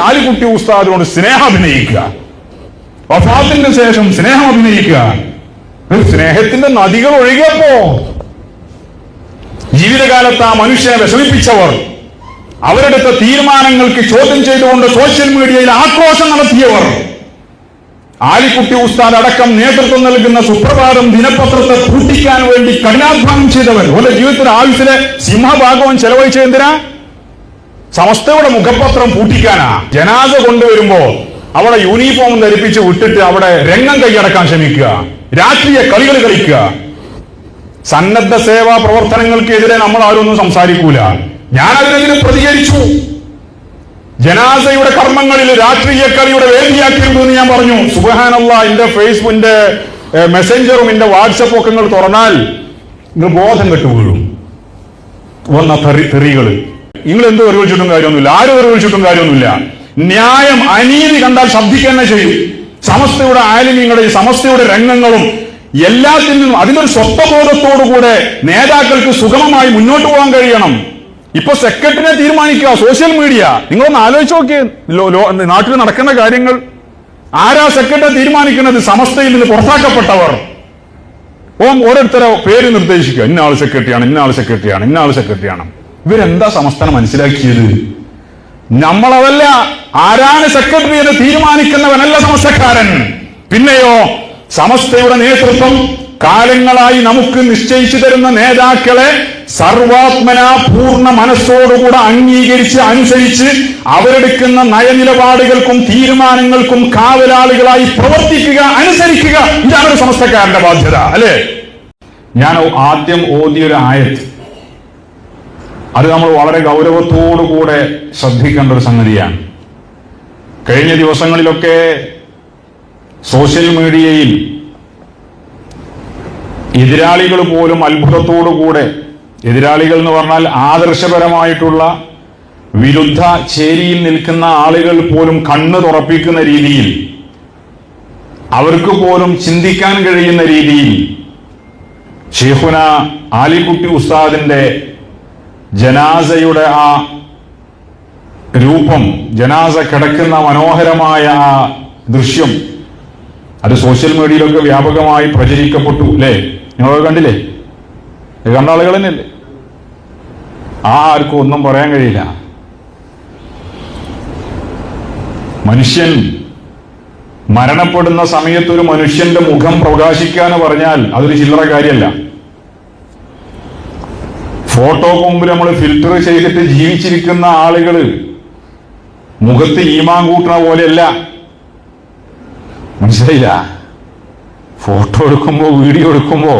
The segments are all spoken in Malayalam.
ആലിക്കുട്ടി ഉസ്താദിനോട് സ്നേഹം അഭിനയിക്കുക, വഫാത്തിന്റെ ശേഷം സ്നേഹം അഭിനയിക്കുക. സ്നേഹത്തിന്റെ നദികൾ ഒഴുകിയപ്പോ ജീവിതകാലത്ത് ആ മനുഷ്യനെ വിഷമിപ്പിച്ചവർ, അവരെടുത്ത തീരുമാനങ്ങൾക്ക് ചോദ്യം ചെയ്തുകൊണ്ട് സോഷ്യൽ മീഡിയയിൽ ആക്രോശം നടത്തിയവർ, ആലിക്കുട്ടി ഉസ്താദ് അടക്കം നേതൃത്വം നൽകുന്ന സുപ്രഭാതം ദിനപത്രത്തെ പൂട്ടിക്കാൻ വേണ്ടി കഠിനാധ്വാനം ചെയ്തവർ, അവരുടെ ജീവിതത്തിന്റെ ആയുസ്സിലെ സിംഹഭാഗവും ചെലവഴിച്ചത് എന്തിനാ? സമസ്തയുടെ മുഖപത്രം പൂട്ടിക്കാനാ. ജനാസ കൊണ്ടുവരുമ്പോ അവിടെ യൂണിഫോം ധരിപ്പിച്ച് വിട്ടിട്ട് അവിടെ രംഗം കൈയടക്കാൻ ശ്രമിക്കുക, രാഷ്ട്രീയ കളികൾ കളിക്കുക. സന്നദ്ധ സേവാ പ്രവർത്തനങ്ങൾക്കെതിരെ നമ്മൾ ആരൊന്നും സംസാരിക്കൂല. ഞാൻ അതിനെതിരെ പ്രതികരിച്ചു. ജനാസയുടെ കർമ്മങ്ങളിൽ രാഷ്ട്രീയ കളിയുടെ വേദിയാക്കിയിരുന്നെന്ന് ഞാൻ പറഞ്ഞു. സുബ്ഹാനല്ലാഹ്, എന്റെ ഫേസ്ബുക്കിന്റെ മെസ്സഞ്ചറും എന്റെ വാട്സപ്പ് ഒക്കെ നിങ്ങൾ തുറന്നാൽ നിങ്ങൾ ബോധം കെട്ടു വീഴും. വന്ന തെറികള് നിങ്ങൾ എന്ത് തെറി വിളിച്ചിട്ടും കാര്യമൊന്നുമില്ല, ആരും തെറി വിളിച്ചിട്ടും കാര്യമൊന്നുമില്ല. ന്യായം അനീതി കണ്ടാൽ ശബ്ദിക്കുക തന്നെ ചെയ്യും. സമസ്തയുടെ ആലിമീങ്ങളുടെ സമസ്തയുടെ രംഗങ്ങളും എല്ലാത്തിനും അതിനൊരു സ്വത്വബോധത്തോടുകൂടെ നേതാക്കൾക്ക് സുഗമമായി മുന്നോട്ട് പോകാൻ കഴിയണം. ഇപ്പൊ സെക്രട്ടറിനെ തീരുമാനിക്കുക സോഷ്യൽ മീഡിയ. നിങ്ങളൊന്ന് ആലോചിച്ച് നോക്കിയേ, നാട്ടിൽ നടക്കുന്ന കാര്യങ്ങൾ. ആരാ സെക്രട്ടറി തീരുമാനിക്കുന്നത്? സമസ്തയിൽ നിന്ന് പുറത്താക്കപ്പെട്ടവർ. ഓരോരുത്തരെ പേര് നിർദ്ദേശിക്കുക, ഇന്ന ആൾ സെക്രട്ടറിയാണ്, ഇന്ന ആൾ സെക്രട്ടറിയാണ്, ഇന്ന ആൾ സെക്രട്ടറിയാണ്. ഇവരെന്താ സമസ്തനെ മനസ്സിലാക്കിയത്? നമ്മളതല്ല. ആരാണ് സെക്രട്ടറി എന്ന് തീരുമാനിക്കുന്നവനല്ല സമസ്തക്കാരൻ. പിന്നെയോ സമസ്തയുടെ നേതൃത്വം കാലങ്ങളായി നമുക്ക് നിശ്ചയിച്ചു തരുന്ന നേതാക്കളെ സർവാത്മന പൂർണ്ണ മനസ്സോടുകൂടെ അംഗീകരിച്ച് അനുസരിച്ച് അവരെടുക്കുന്ന നയനിലപാടുകൾക്കും തീരുമാനങ്ങൾക്കും കാവലാളികളായി പ്രവർത്തിക്കുക, അനുസരിക്കുക. ഇതാണ് ഒരു സമസ്തക്കാരന്റെ ബാധ്യത, അല്ലേ? ഞാൻ ആദ്യം ഓതിയൊരു ആയത്ത്, അത് നമ്മൾ വളരെ ഗൗരവത്തോടുകൂടെ ശ്രദ്ധിക്കേണ്ട ഒരു സംഗതിയാണ്. കഴിഞ്ഞ ദിവസങ്ങളിലൊക്കെ സോഷ്യൽ മീഡിയയിൽ എതിരാളികൾ പോലും അത്ഭുതത്തോടുകൂടെ, എതിരാളികൾ എന്ന് പറഞ്ഞാൽ ആദർശപരമായിട്ടുള്ള വിരുദ്ധ ചേരിയിൽ നിൽക്കുന്ന ആളുകൾ പോലും കണ്ണ് തുറപ്പിക്കുന്ന രീതിയിൽ, അവർക്ക് പോലും ചിന്തിക്കാൻ കഴിയുന്ന രീതിയിൽ ശൈഖുന ആലിക്കുട്ടി ഉസ്താദിന്റെ ജനാസയുടെ ആ രൂപം, ജനാസ കിടക്കുന്ന മനോഹരമായ ആ ദൃശ്യം, അത് സോഷ്യൽ മീഡിയയിലൊക്കെ വ്യാപകമായി പ്രചരിക്കപ്പെട്ടു, അല്ലേ? നിങ്ങളൊക്കെ കണ്ടില്ലേ? കണ്ട ആളുകൾ തന്നെയല്ലേ? ആർക്കും ഒന്നും പറയാൻ കഴിയില്ല. മനുഷ്യൻ മരണപ്പെടുന്ന സമയത്ത് ഒരു മനുഷ്യന്റെ മുഖം പ്രകാശിക്കുക എന്ന് പറഞ്ഞാൽ അതൊരു ചില്ലറ കാര്യമല്ല. ഫോട്ടോക്ക് മുമ്പിൽ നമ്മൾ ഫിൽറ്റർ ചെയ്തിട്ട് ജീവിച്ചിരിക്കുന്ന ആളുകള് മുഖത്ത് ഈമാൻ കൂട്ടുന്ന പോലെയല്ല. മനസ്സിലായില്ല? ഫോട്ടോ എടുക്കുമ്പോ വീഡിയോ എടുക്കുമ്പോ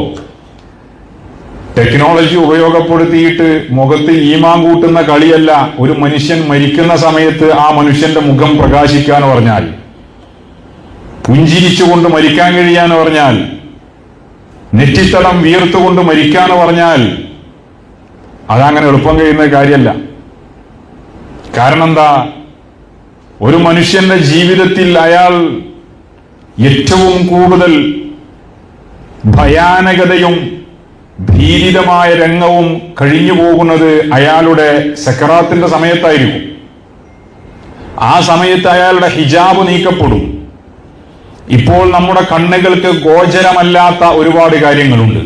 ടെക്നോളജി ഉപയോഗപ്പെടുത്തിയിട്ട് മുഖത്ത് ഈമാൻ കൂട്ടുന്ന കളിയല്ല. ഒരു മനുഷ്യൻ മരിക്കുന്ന സമയത്ത് ആ മനുഷ്യന്റെ മുഖം പ്രകാശിക്കാന്ന് പറഞ്ഞാൽ, പുഞ്ചിരിച്ചുകൊണ്ട് മരിക്കാൻ കഴിയാന്ന് പറഞ്ഞാൽ, നെറ്റിത്തടം വീർത്തുകൊണ്ട് മരിക്കാന്ന് പറഞ്ഞാൽ അതങ്ങനെ എളുപ്പം കഴിയുന്ന കാര്യമല്ല. കാരണം എന്താ? ഒരു മനുഷ്യന്റെ ജീവിതത്തിൽ അയാൾ ഏറ്റവും കൂടുതൽ ഭയാനകതയും ഭീതിതമായ രംഗവും കഴിഞ്ഞു പോകുന്നത് അയാളുടെ സക്കറാത്തിന്റെ സമയത്തായിരിക്കും. ആ സമയത്ത് അയാളുടെ ഹിജാബ് നീക്കപ്പെടും. ഇപ്പോൾ നമ്മുടെ കണ്ണുകൾക്ക് ഗോചരമല്ലാത്ത ഒരുപാട് കാര്യങ്ങളുണ്ട്.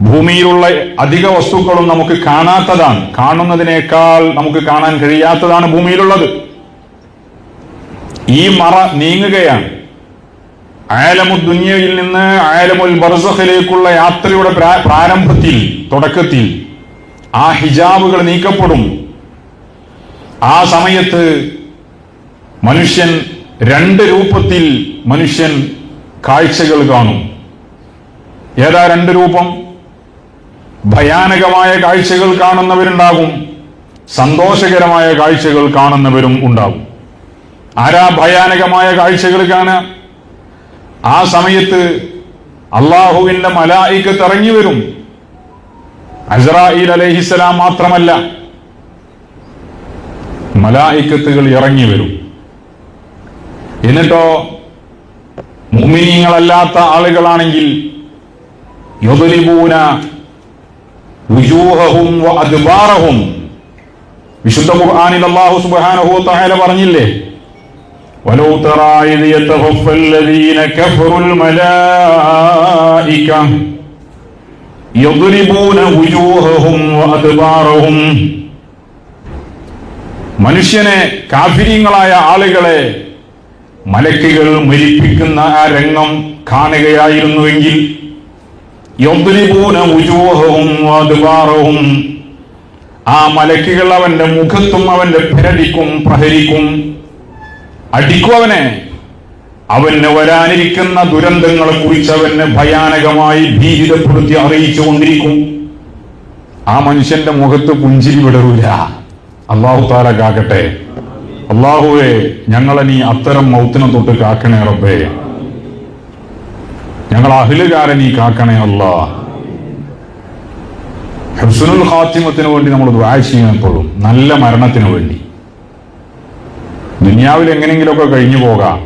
ഭൂമിയിലുള്ള അധിക വസ്തുക്കളും നമുക്ക് കാണാത്തതാണ്. കാണുന്നതിനേക്കാൾ നമുക്ക് കാണാൻ കഴിയാത്തതാണ് ഭൂമിയിലുള്ളത്. ഈ മറ നീങ്ങുകയാണ്. ആലമു ദുനിയയിൽ നിന്ന് ആലമുൽ ബർസഖിലേക്കുള്ള യാത്രയുടെ പ്രാരംഭത്തിൽ, തുടക്കത്തിൽ ആ ഹിജാബുകൾ നീക്കപ്പെടും. ആ സമയത്ത് മനുഷ്യൻ രണ്ട് രൂപത്തിൽ മനുഷ്യൻ കാഴ്ചകൾ കാണും. ഏതാ രണ്ട് രൂപം? ഭയാനകമായ കാഴ്ചകൾ കാണുന്നവരുണ്ടാകും, സന്തോഷകരമായ കാഴ്ചകൾ കാണുന്നവരും ഉണ്ടാകും. ആരാ ഭയാനകമായ കാഴ്ചകൾ കാണുക? ആ സമയത്ത് അള്ളാഹുവിന്റെ മലായികത്ത് ഇറങ്ങി വരും. അസ്രായീൽ അലൈഹിസ്സലാം മാത്രമല്ല, മലായികത്തുകൾ ഇറങ്ങി വരും. എന്നിട്ടോ മുഅ്മിനീങ്ങളല്ലാത്ത ആളുകളാണെങ്കിൽ യുദ്ലിബൂന വുജൂഹഹും വഅദ്ബാറഹും, വിശുദ്ധ ഖുർആനിൽ അല്ലാഹു സുബ്ഹാനഹു വ തആല പറഞ്ഞില്ലേ, വലൗ തറാ ഇദ് യതഖഫല്ലദീന കഫറുൽ മലായിക യദ്രിബൂന വുജൂഹഹും വഅദ്ബാറഹും. മനുഷ്യനെ, കാഫിരീങ്ങളായ ആളുകളെ മലക്കുകൾ മരിപ്പിക്കുന്ന ആ രംഗം കാണുകയായിരുന്നുവെങ്കിൽ യദ്രിബൂന വുജൂഹഹും വഅദ്ബാറഹും, ആ മലക്കുകൾ അവന്റെ മുഖത്തും അവന്റെ പിരടിക്കും പ്രഹരിക്കും, അടിക്കും അവന് വരാനിരിക്കുന്ന ദുരന്തങ്ങളെ കുറിച്ച് അവന് ഭയാനകമായി ഭീതിതപ്പെടുത്തി അറിയിച്ചു കൊണ്ടിരിക്കും. ആ മനുഷ്യന്റെ മുഖത്ത് പുഞ്ചിരി വിടരൂല. അല്ലാഹു തആല കാക്കട്ടെ. അല്ലാഹുവേ, ഞങ്ങളെ നീ അത്തരം മൗത്തിനെ തൊട്ട് കാക്കണേ റബ്ബേ. ഞങ്ങൾ അഹ്ലുകാരെ നീ കാക്കണേ അല്ലാഹ്. ഹുസ്നുൽ ഖാത്തിമത്തിന് വേണ്ടി നമ്മൾ ദുആ ചെയ്യണം എപ്പോഴും, നല്ല മരണത്തിന് വേണ്ടി. ദുനിയാവിൽ എങ്ങനെയെങ്കിലുമൊക്കെ കഴിഞ്ഞു പോകാം.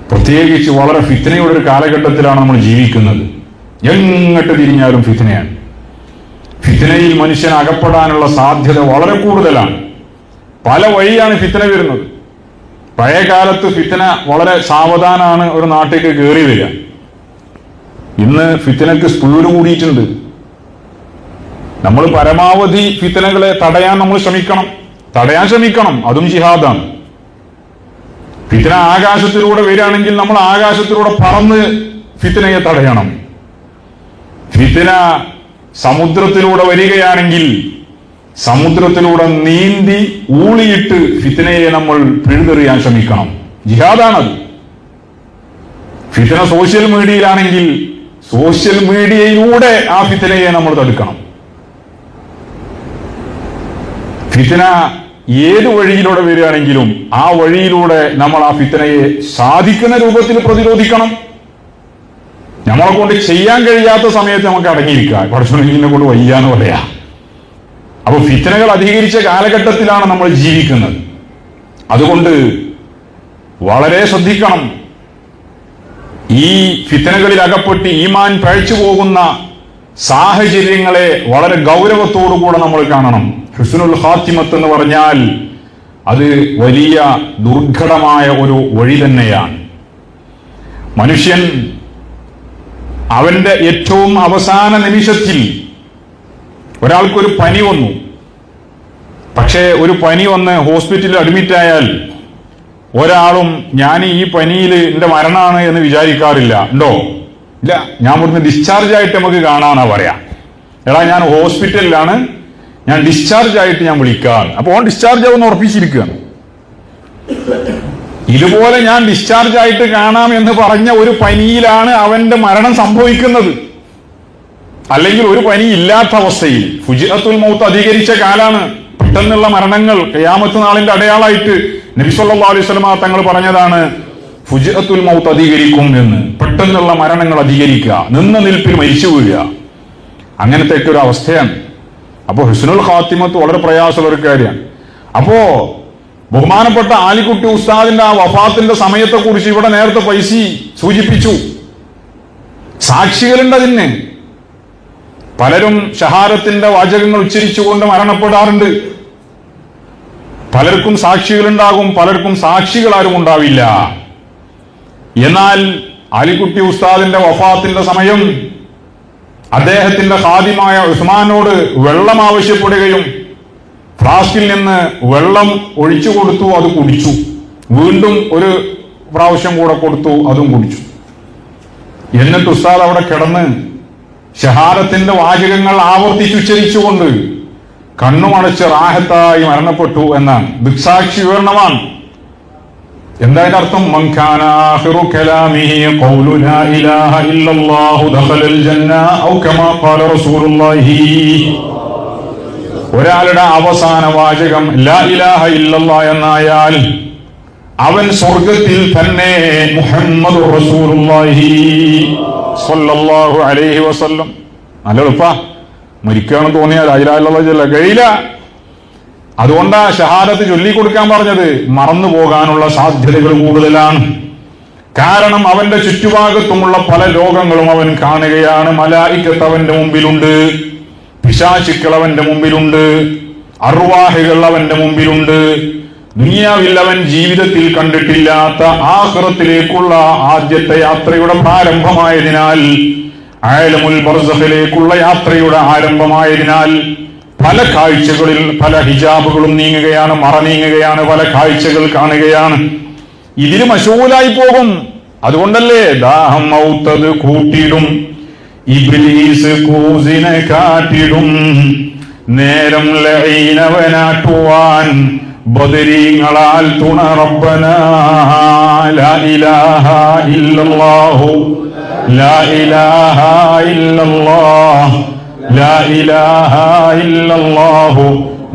പ്രത്യേകിച്ച് വളരെ ഫിത്നയുടെ ഒരു കാലഘട്ടത്തിലാണ് നമ്മൾ ജീവിക്കുന്നത്. എങ്ങോട്ട് തിരിഞ്ഞാലും ഫിത്നയാണ്. ഫിത്നയിൽ മനുഷ്യൻ അകപ്പെടാനുള്ള സാധ്യത വളരെ കൂടുതലാണ്. പല വഴിയാണ് ഫിത്ന വരുന്നത്. പഴയ കാലത്ത് ഫിത്ന വളരെ സാവധാനാണ് ഒരു നാട്ടിലേക്ക് കയറി വരിക. ഇന്ന് ഫിത്നക്ക് സ്പീഡ് കൂടിയിട്ടുണ്ട്. നമ്മൾ പരമാവധി ഫിത്നകളെ തടയാൻ ശ്രമിക്കണം. അതും ജിഹാദാണ്. ഫിത്ന ആകാശത്തിലൂടെ വരികയാണെങ്കിൽ നമ്മൾ ആകാശത്തിലൂടെ പറന്ന് ഫിത്നയെ തടയണം. ഫിത്ന സമുദ്രത്തിലൂടെ വരികയാണെങ്കിൽ സമുദ്രത്തിലൂടെ നീന്തി ഊളിയിട്ട് ഫിത്നയെ നമ്മൾ പിഴുതെറിയാൻ ശ്രമിക്കണം. ജിഹാദാണത്. ഫിത്ന സോഷ്യൽ മീഡിയയിലാണെങ്കിൽ സോഷ്യൽ മീഡിയയിലൂടെ ആ ഫിത്നയെ നമ്മൾ തടുക്കണം. ഫിത്ന ഏത് വഴിയിലൂടെ വരികയാണെങ്കിലും ആ വഴിയിലൂടെ നമ്മൾ ആ ഫിത്നയെ സാധിക്കുന്ന രൂപത്തിൽ പ്രതിരോധിക്കണം. നമ്മളെ കൊണ്ട് ചെയ്യാൻ കഴിയാത്ത സമയത്ത് നമുക്ക് അടങ്ങിയിരിക്കാം. പഠിച്ചോനെ കൊണ്ട് വയ്യാന്ന് പറയാ. അപ്പൊ ഫിത്നകൾ അധികരിച്ച കാലഘട്ടത്തിലാണ് നമ്മൾ ജീവിക്കുന്നത്. അതുകൊണ്ട് വളരെ ശ്രദ്ധിക്കണം. ഈ ഫിത്നകളിൽ അകപ്പെട്ട് ഈമാൻ പഴച്ചു പോകുന്ന സാഹചര്യങ്ങളെ വളരെ ഗൗരവത്തോടുകൂടെ നമ്മൾ കാണണം. ഹുസ്നുൽ ഖാത്തിമത്ത് എന്ന് പറഞ്ഞാൽ അത് വലിയ ദുർഘടമായ ഒരു വഴി തന്നെയാണ്. മനുഷ്യൻ അവന്റെ ഏറ്റവും അവസാന നിമിഷത്തിൽ ഒരാൾക്കൊരു പനി വന്നു. പക്ഷേ ഒരു പനി വന്ന് ഹോസ്പിറ്റലിൽ അഡ്മിറ്റായാൽ ഒരാളും ഞാൻ ഈ പനിയിൽ എന്റെ മരണമാണ് എന്ന് വിചാരിക്കാറില്ല. ഉണ്ടോ? ഇല്ല. ഞാൻ ഇവിടുന്ന് ഡിസ്ചാർജ് ആയിട്ട് നമുക്ക് കാണാനാ പറയാ. എടാ, ഞാൻ ഹോസ്പിറ്റലിലാണ്, ഞാൻ ഡിസ്ചാർജ് ആയിട്ട് ഞാൻ വിളിക്കാം. അപ്പൊ ഓൻ ഡിസ്ചാർജ് ആവുന്ന ഉറപ്പിച്ചിരിക്കുകയാണ്. ഇതുപോലെ ഞാൻ ഡിസ്ചാർജ് ആയിട്ട് കാണാം എന്ന് പറഞ്ഞ ഒരു പനിയിലാണ് അവന്റെ മരണം സംഭവിക്കുന്നത്. അല്ലെങ്കിൽ ഒരു പനി ഇല്ലാത്ത അവസ്ഥയിൽ ഫുജിഅത്തുൽ മൗത്ത് അധികരിച്ച കാലാണ്. പെട്ടെന്നുള്ള മരണങ്ങൾ ഖിയാമത്ത് നാളിന്റെ അടയാളമായിട്ട് നബി സല്ലല്ലാഹു അലൈഹി വസല്ലം തങ്ങൾ പറഞ്ഞതാണ്, ഫുജിഅത്തുൽ മൗത്ത് അധികരിക്കും എന്ന്. പെട്ടെന്നുള്ള മരണങ്ങൾ അധികരിക്കുക, നിന്ന നിൽപ്പിൽ മരിച്ചു വീഴുക, അങ്ങനത്തെ ഒരു അവസ്ഥയാണ്. അപ്പോ ഹുസ്നുൽ ഖാത്തിമത്ത് വളരെ പ്രയാസമുള്ള ഒരു കാര്യമാണ്. അപ്പോ ബഹുമാനപ്പെട്ട ആലിക്കുട്ടി ഉസ്താദിന്റെ ആ വഫാത്തിന്റെ സമയത്തെ കുറിച്ച് ഇവിടെ നേരത്തെ ഫൈസി സൂചിപ്പിച്ചു. സാക്ഷികളുണ്ട് അതിന്. പലരും ഷഹാദത്തിന്റെ വാചകങ്ങൾ ഉച്ചരിച്ചുകൊണ്ട് മരണപ്പെടാറുണ്ട്. പലർക്കും സാക്ഷികളുണ്ടാകും, പലർക്കും സാക്ഷികളാരും ഉണ്ടാവില്ല. എന്നാൽ ആലിക്കുട്ടി ഉസ്താദിന്റെ വഫാത്തിന്റെ സമയം അദ്ദേഹത്തിന്റെ ഖാദിമായ ഉസ്മാനോട് വെള്ളം ആവശ്യപ്പെടുകയും ഫ്ലാസ്കിൽ നിന്ന് വെള്ളം ഒഴിച്ചു കൊടുത്തു, അത് കുടിച്ചു. വീണ്ടും ഒരു പ്രാവശ്യം കൂടെ കൊടുത്തു, അതും കുടിച്ചു. എന്നിട്ട് ഉസ്താദ് അവിടെ കിടന്ന് ഷഹാദത്തിന്റെ വാചകങ്ങൾ ആവർത്തിച്ചുച്ചരിച്ചുകൊണ്ട് കണ്ണുമടച്ച് റാഹത്തായി മരണപ്പെട്ടു എന്നാണ് ദൃക്സാക്ഷി വിവരണമാണ്. എന്തായാലും അർത്ഥം, മൻ കാന ആഖിറു കലാമിഹി ഖൗലു ലാ ഇലാഹ ഇല്ലല്ലാഹു ദഖലൽ ജന്ന ഔ കമാ ഖാല റസൂലുള്ളാഹി. ഒരാളുടെ അവസാന വാചകം ലാ ഇലാഹ ഇല്ലല്ലാഹ് എന്നായാൽ അവൻ സ്വർഗത്തിൽ തന്നെ. മുഹമ്മദുർ റസൂലുള്ളാഹി സ്വല്ലല്ലാഹു അലൈഹി വസല്ലം. നല്ല എളുപ്പാ. മരിക്കുകയാണെന്ന് തോന്നിയാൽ ലാ ഇലാഹ ഇല്ലല്ലാഹ് ചൊല്ല കഴിയില്ല. അതുകൊണ്ടാ ഷഹാദത്ത് ചൊല്ലിക്കൊടുക്കാൻ പറഞ്ഞത്. മറന്നു പോകാനുള്ള സാധ്യതകൾ കൂടുതലാണ്. കാരണം അവന്റെ ചുറ്റുഭാഗത്തുമുള്ള പല ലോകങ്ങളും അവൻ കാണുകയാണ്. മലായികത്ത് അവന്റെ മുമ്പിലുണ്ട്, പിശാചുക്കൾ അവന്റെ മുമ്പിലുണ്ട്. അർവാഹുകൾ അവന്റെ മുമ്പിലുണ്ട്. ദുനിയാവിൽ അവൻ ജീവിതത്തിൽ കണ്ടിട്ടില്ലാത്ത ആഖിറത്തിലേക്കുള്ള ആദ്യത്തെ യാത്രയുടെ പ്രാരംഭമായതിനാൽ, ആലമുൽ ബർസഖിലേക്കുള്ള യാത്രയുടെ ആരംഭമായതിനാൽ പല കാഴ്ചകളിൽ പല ഹിജാബുകളും നീങ്ങുകയാണ്, മറ നീങ്ങുകയാണ്, പല കാഴ്ചകൾ കാണുകയാണ്. ഇതിന് മശൂലായി പോകും. അതുകൊണ്ടല്ലേ ദാഹം ഔത്തത് കൂട്ടിടും, ഇബ്ലീസ് കൂസിനെ കാട്ടിടും, നേരം ലഈനവനാട്ടുവാൻ ബദരീങ്ങളാൽ തുണ റബ്ബനാ. ലാ ഇലാഹ ഇല്ലല്ലാഹു ലാ ഇലാഹ ഇല്ലല്ലാഹ് ലാ ഇലാഹ ഇല്ലല്ലാഹു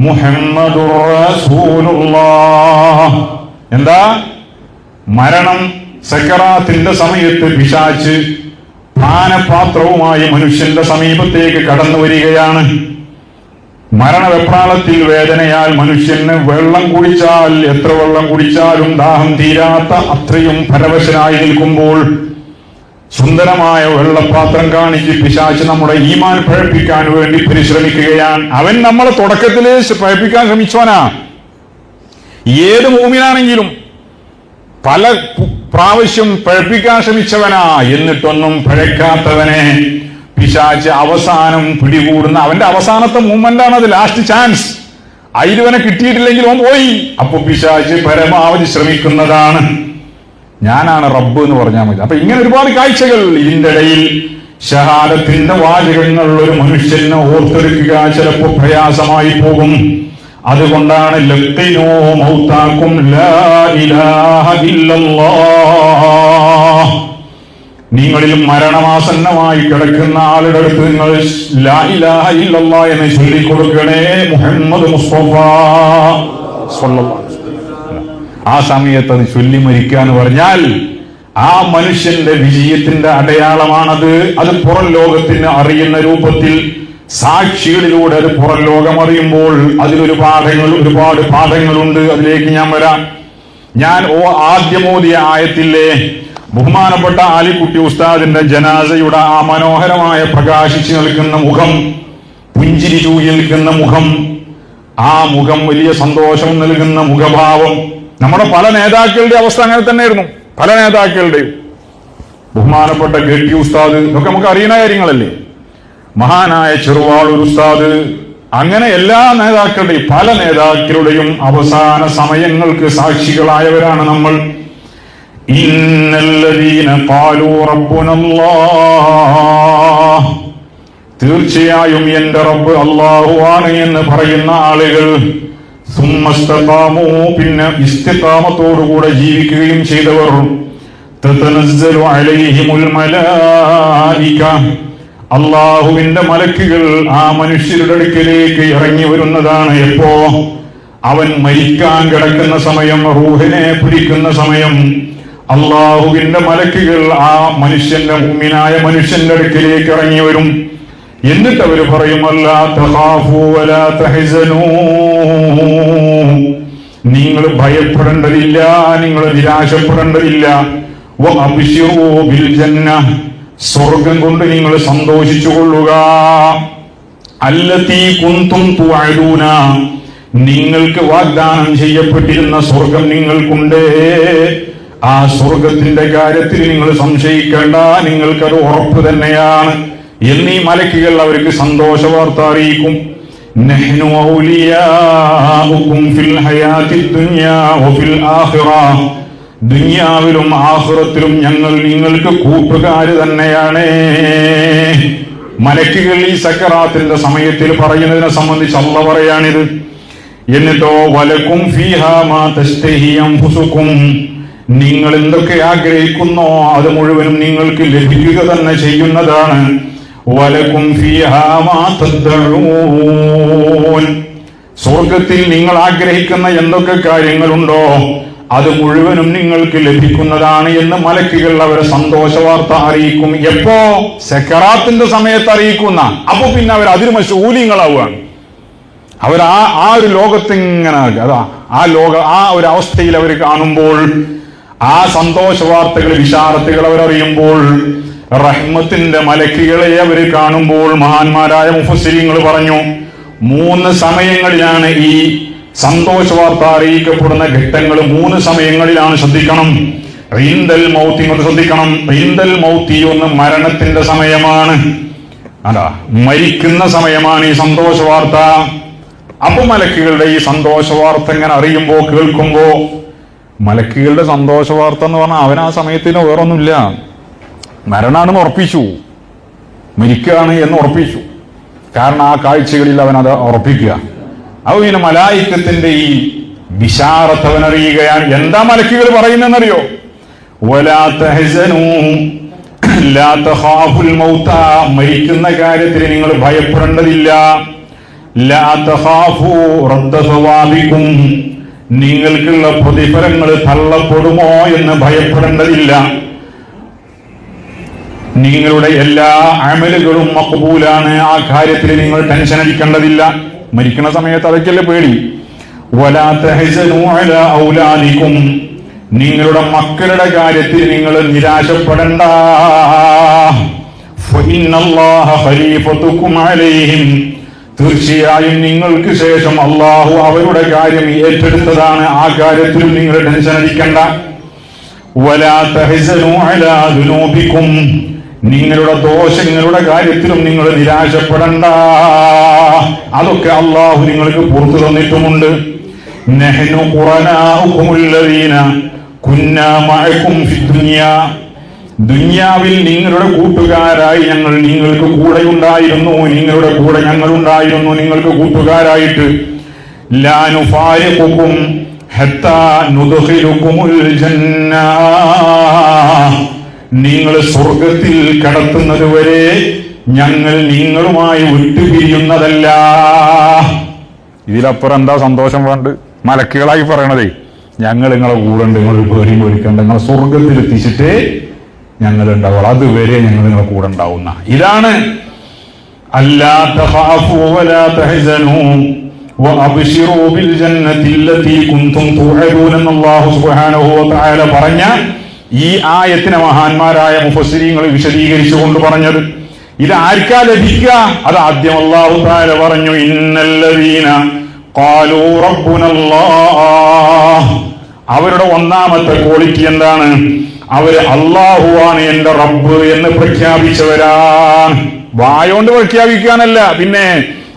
മുഹമ്മദുർ റസൂലുള്ളാഹ്. എന്താ മരണം? സക്കറാത്തിന്റെ സമയത്ത് പിശാച് പാനപാത്രവുമായി മനുഷ്യന്റെ സമീപത്തേക്ക് കടന്നു വരികയാണ്. മരണവെപ്രാളത്തിൽ വേദനയാൽ മനുഷ്യന് വെള്ളം കുടിച്ചാൽ, എത്ര വെള്ളം കുടിച്ചാലും ദാഹം തീരാത്ത അത്രയും പരവശനായി നിൽക്കുമ്പോൾ സുന്ദരമായ വെള്ളപാത്രം കാണിച്ച് പിശാച് നമ്മുടെ ഈമാൻ പഴപ്പിക്കാൻ വേണ്ടി പരിശ്രമിക്കുകയാണ്. അവൻ നമ്മളെ തുടക്കത്തിലേ പഴപ്പിക്കാൻ ശ്രമിച്ചവനാ. ഏത് മൂമിനാണെങ്കിലും പല പ്രാവശ്യം പഴപ്പിക്കാൻ ശ്രമിച്ചവനാ. എന്നിട്ടൊന്നും പഴക്കാത്തവനെ പിശാച് അവസാനം പിടികൂടുന്ന അവന്റെ അവസാനത്തെ മൂവ്മെന്റാണ് അത്, ലാസ്റ്റ് ചാൻസ്. അതിലുവനെ കിട്ടിയിട്ടില്ലെങ്കിൽ ഓൻ പോയി. അപ്പൊ പിശാച് പരമാവധി ശ്രമിക്കുന്നതാണ്. ഞാനാണ് റബ്ബ് എന്ന് പറഞ്ഞാൽ മതി. അപ്പൊ ഇങ്ങനെ ഒരുപാട് കാഴ്ചകൾ. ഇതിന്റെ ഇടയിൽ ഷഹാദത്തിന്റെ വാചകങ്ങൾ ഒരു മനുഷ്യനെ ഓർത്തെടുക്കുക ചിലപ്പോൾ പ്രയാസമായി പോകും. അതുകൊണ്ടാണ് ലഖീനൂ മൗതാക്കും ലാ ഇലാഹ ഇല്ലല്ലാഹ്. നിങ്ങളിൽ മരണമാസന്നമായി കിടക്കുന്ന ആളുടെ അടുത്ത് നിങ്ങൾ ലാ ഇലാഹ ഇല്ലല്ലാഹ് എന്ന് ചൊല്ലിക്കൊടുക്കണേ മുഹമ്മദ് മുസ്തഫ സ്വല്ലല്ലാഹു അലൈഹി വസല്ലം. ആ സമയത്ത് അത് ചൊല്ലി മരിക്കുക എന്ന് പറഞ്ഞാൽ ആ മനുഷ്യന്റെ വിജയത്തിന്റെ അടയാളമാണത്. അത് പുറം ലോകത്തിന് അറിയുന്ന രൂപത്തിൽ സാക്ഷികളിലൂടെ അത് പുറം ലോകം അറിയുമ്പോൾ അതിലൊരു ഒരുപാട് പാഠങ്ങളുണ്ട്. അതിലേക്ക് ഞാൻ വരാം. ഞാൻ ആദ്യമോദിയ ആയത്തിലെ ബഹുമാനപ്പെട്ട ആലിക്കുട്ടി ഉസ്താദിന്റെ ജനാസയുടെ ആ മനോഹരമായ പ്രകാശിച്ചു നിൽക്കുന്ന മുഖം, പുഞ്ചിരി ചൂയി നിൽക്കുന്ന മുഖം, ആ മുഖം വലിയ സന്തോഷം നൽകുന്ന മുഖഭാവം. നമ്മുടെ പല നേതാക്കളുടെ അവസ്ഥ അങ്ങനെ തന്നെയായിരുന്നു. പല നേതാക്കളുടെയും ബഹുമാനപ്പെട്ട ഗട്ടി ഉസ്താദ്, ഇതൊക്കെ നമുക്ക് അറിയുന്ന കാര്യങ്ങളല്ലേ. മഹാനായ ചെറുവാളൂർ ഉസ്താദ്, അങ്ങനെ എല്ലാ നേതാക്കളുടെയും പല നേതാക്കളുടെയും അവസാന സമയങ്ങൾക്ക് സാക്ഷികളായവരാണ് നമ്മൾ. ഇന്നല്ലദീന ഖാലൂ റബ്ബുനല്ലാഹ്, തീർച്ചയായും എന്റെ റബ്ബ് അല്ലാഹു ആണ് എന്ന് പറയുന്ന ആളുകൾ, സുമ്മസ്തഖാമൂ, പിന്നെ ഇസ്തിഖാമത്തോടുകൂടെ ജീവിക്കുകയും ചെയ്തവർ, തതനസ്സലു അലൈഹിമുൽ മലായിക, അള്ളാഹുവിന്റെ മലക്കുകൾ ആ മനുഷ്യരുടെ അടുക്കലേക്ക് ഇറങ്ങി വരുന്നതാണ്. എപ്പോ? അവൻ മരിക്കാൻ കിടക്കുന്ന സമയം, റൂഹിനെ പിടിക്കുന്ന സമയം, അള്ളാഹുവിന്റെ മലക്കുകൾ ആ മനുഷ്യന്റെ മുഅ്മിനായ മനുഷ്യന്റെ അടുക്കലേക്ക് ഇറങ്ങി വരും. എന്നിട്ട് അവർ പറയും, അല്ലാ തഖാഫൂ വലാ തഹ്സനൂ, നിങ്ങൾ ഭയപ്പെടേണ്ടതില്ല, നിങ്ങൾ നിരാശപ്പെടേണ്ടതില്ല. വഅബ്ശിറൂ ബിൽ ജന്ന, സ്വർഗം കൊണ്ട് നിങ്ങൾ സന്തോഷിച്ചു കൊള്ളുക. അല്ലതീ കുന്തും തുഅദൂന, നിങ്ങൾക്ക് വാഗ്ദാനം ചെയ്യപ്പെട്ടിരുന്ന സ്വർഗം നിങ്ങൾക്കുണ്ട്. ആ സ്വർഗത്തിന്റെ കാര്യത്തിൽ നിങ്ങൾ സംശയിക്കേണ്ട, നിങ്ങൾക്കത് ഉറപ്പ് തന്നെയാണ് എന്നീ മലക്കുകൾ അവർക്ക് സന്തോഷ വാർത്ത അറിയിക്കും. നഹ്നു ഔലിയാഉകും ഫിൽ ഹയാത്തിദ് ദുനിയാ വഫിൽ ആഖിറ, ദുനിയാവിലും ആഖിറത്തിലും ഞങ്ങൾ നിങ്ങൾക്ക് കൂട്ടുകാര് തന്നെയാണ്. മലക്കുകൾ ഈ സക്കറാത്തിന്റെ സമയത്തിൽ പറയുന്നതിനെ സംബന്ധിച്ച് അല്ലാഹു പറയാണിത്. എന്നിട്ടോ വലക്കും ഫീഹാ മാ തസ്തഹി അൻഫുസുകും, നിങ്ങൾ എന്തൊക്കെ ആഗ്രഹിക്കുന്നോ അത് മുഴുവനും നിങ്ങൾക്ക് ലഭിക്കുക തന്നെ ചെയ്യുന്നതാണ്. വലക്കും ഫീഹാ മാ തദ്ഉൻ, സ്വർഗത്തിൽ നിങ്ങൾ ആഗ്രഹിക്കുന്ന എന്തൊക്കെ കാര്യങ്ങളുണ്ടോ അത് മുഴുവനും നിങ്ങൾക്ക് ലഭിക്കുന്നതാണ് എന്ന് മലക്കുകൾ അവരെ സന്തോഷ വാർത്ത അറിയിക്കും. എപ്പോ? സക്കറാത്തിന്റെ സമയത്ത് അറിയിക്കുന്ന. അപ്പൊ പിന്നെ അവർ അതിന് മശൂലിങ്ങളാവുകയാണ്. അവർ ആ ഒരു ലോകത്തിങ്ങനെ അതാ ആ ഒരു അവസ്ഥയിൽ അവർ കാണുമ്പോൾ, ആ സന്തോഷ വാർത്തകൾ വിശാരത്തുകൾ അവരറിയുമ്പോൾ, റഹ്മത്തിന്റെ മലക്കുകളെ അവർ കാണുമ്പോൾ, മഹാന്മാരായ മുഫസ്സിരീങ്ങൾ പറഞ്ഞു, 3 സമയങ്ങളിലാണ് ഈ സന്തോഷ വാർത്ത അറിയിക്കപ്പെടുന്ന ഘട്ടങ്ങൾ. 3 സമയങ്ങളിലാണ്. ശ്രദ്ധിക്കണം. ഈന്തൽ മൗത്തി, ഇങ്ങോട്ട് ശ്രദ്ധിക്കണം. ഈന്തൽ മൗത്തി ഒന്ന് മരണത്തിന്റെ സമയമാണ്. അതാ മരിക്കുന്ന സമയമാണ് ഈ സന്തോഷ വാർത്ത. അപ്പൊ മലക്കുകളുടെ ഈ സന്തോഷ വാർത്ത ഇങ്ങനെ അറിയുമ്പോ, കേൾക്കുമ്പോ, മലക്കുകളുടെ സന്തോഷ വാർത്ത എന്ന് പറഞ്ഞാൽ അവൻ ആ സമയത്തിന് വേറൊന്നുമില്ല, മരണാണെന്ന് ഉറപ്പിച്ചു, മരിക്കുകയാണ് എന്ന് ഉറപ്പിച്ചു. കാരണം ആ കാഴ്ചകളിൽ അവൻ അത് ഉറപ്പിക്കുക. അപ്പൊ പിന്നെ മലായിക്കത്തിന്റെ ഈ ബിശാറത്ത് അവൻ അറിയുകയാണ്. എന്താ മലക്കുകൾ പറയുന്നതെന്നറിയോ? വലാ തഹ്സനൂ ലാ തഖാഫുൽ മൗത, മരിക്കുന്ന കാര്യത്തിൽ നിങ്ങൾ ഭയപ്പെടേണ്ടതില്ല. ലാ തഖാഫു റദ്ദ സവാബിക്കും, നിങ്ങൾക്കുള്ള പ്രതിഫലങ്ങൾ തള്ളപ്പെടുമോ എന്ന് ഭയപ്പെടേണ്ടതില്ല. നിങ്ങളുടെ എല്ലാ അമലുകളും മഖ്ബൂലാണ്, ആ കാര്യത്തിൽ നിങ്ങൾ ടെൻഷൻ അടിക്കേണ്ടതില്ല. മരിക്കുന്ന സമയത്ത് അതൊക്കെയല്ലേ പേടി. വലാ തഹ്സനൂ അലാ ഔലാദിക്കും, നിങ്ങളുടെ മക്കളുടെ കാര്യത്തിൽ നിങ്ങൾ നിരാശപ്പെടണ്ട. ഫഇന്നല്ലാഹ ഖലീഫതുകും അലൈഹിം, തീർച്ചയായും നിങ്ങൾക്ക് ശേഷം അള്ളാഹു അവരുടെ കാര്യം ഏറ്റെടുത്തതാണ്, ആ കാര്യത്തിലും നിങ്ങൾ ടെൻഷൻ അടിക്കണ്ട. വലാ തഹ്സനൂ അലാ ദുനൂബിക്കും, നിങ്ങളുടെ ദോഷങ്ങളുടെ കാര്യത്തിലും നിങ്ങൾ നിരാശപ്പെടണ്ട, അതൊക്കെ അള്ളാഹു നിങ്ങൾക്ക് പുറത്തു തന്നിട്ടുമുണ്ട്. നഹ്നു ഖുറനാഉകുമുല്ലദീന കുന്നാ മഅകും ഫിദ്ദുനിയ, ദുനിയാവിൽ നിങ്ങളുടെ കൂട്ടുകാരായി ഞങ്ങൾ നിങ്ങൾക്ക് കൂടെ ഉണ്ടായിരുന്നു, നിങ്ങളുടെ കൂടെ ഞങ്ങൾ ഉണ്ടായിരുന്നു, നിങ്ങൾക്ക് കൂട്ടുകാരായിട്ട്. ലാ നുഫാരിഖുകും ഹത്താ നുദ്ഖിലുകുമുൽ ജന്ന, നിങ്ങൾ സ്വർഗത്തിൽ കടത്തുന്നത് വരെ ഞങ്ങൾ നിങ്ങളുമായി വിട്ടുപിരിയുന്നതല്ല. ഇതിലപ്പുറം എന്താ സന്തോഷം വേണ്ട? മലക്കുകളായി പറയണതേ, ഞങ്ങൾ നിങ്ങളെ കൂടെ ഉണ്ട്, നിങ്ങൾ പേടിയും പേടിക്കണ്ട, നിങ്ങളെ സ്വർഗത്തിൽ എത്തിച്ചിട്ടേ ഞങ്ങൾ ഉണ്ടാവുള്ളൂ, അതുവരെ ഞങ്ങൾ നിങ്ങളെ കൂടെ ഉണ്ടാവുന്ന. ഇതാണ് അല്ലാ തഖാഫു വലാ തഹ്സനൂ വഅബ്ശിറൂ ബിൽ ജന്നത്തി അല്ലതി കുൻതും തുഅദൂന എന്ന് അല്ലാഹു സുബ്ഹാനഹു വ തആല പറഞ്ഞ ഈ ആയത്തിനെ മഹാന്മാരായ മുഫസ്സിരീങ്ങൾ വിശദീകരിച്ചുകൊണ്ട് പറഞ്ഞത്. ഇത് ആർക്കാ ലഭിക്കുക? അത് ആദ്യം അല്ലാഹു തആല പറഞ്ഞു, ഇന്നല്ലദീന ഖാലൂ റബ്ബുനല്ലാഹ്, അവരുടെ ഒന്നാമത്തെ ക്വാളിറ്റി എന്താണ്? അവര് അല്ലാഹുവാണ് എന്റെ റബ്ബ് എന്ന് പ്രഖ്യാപിച്ചവരാണ്. വായോണ്ട് പ്രഖ്യാപിക്കാനല്ല, പിന്നെ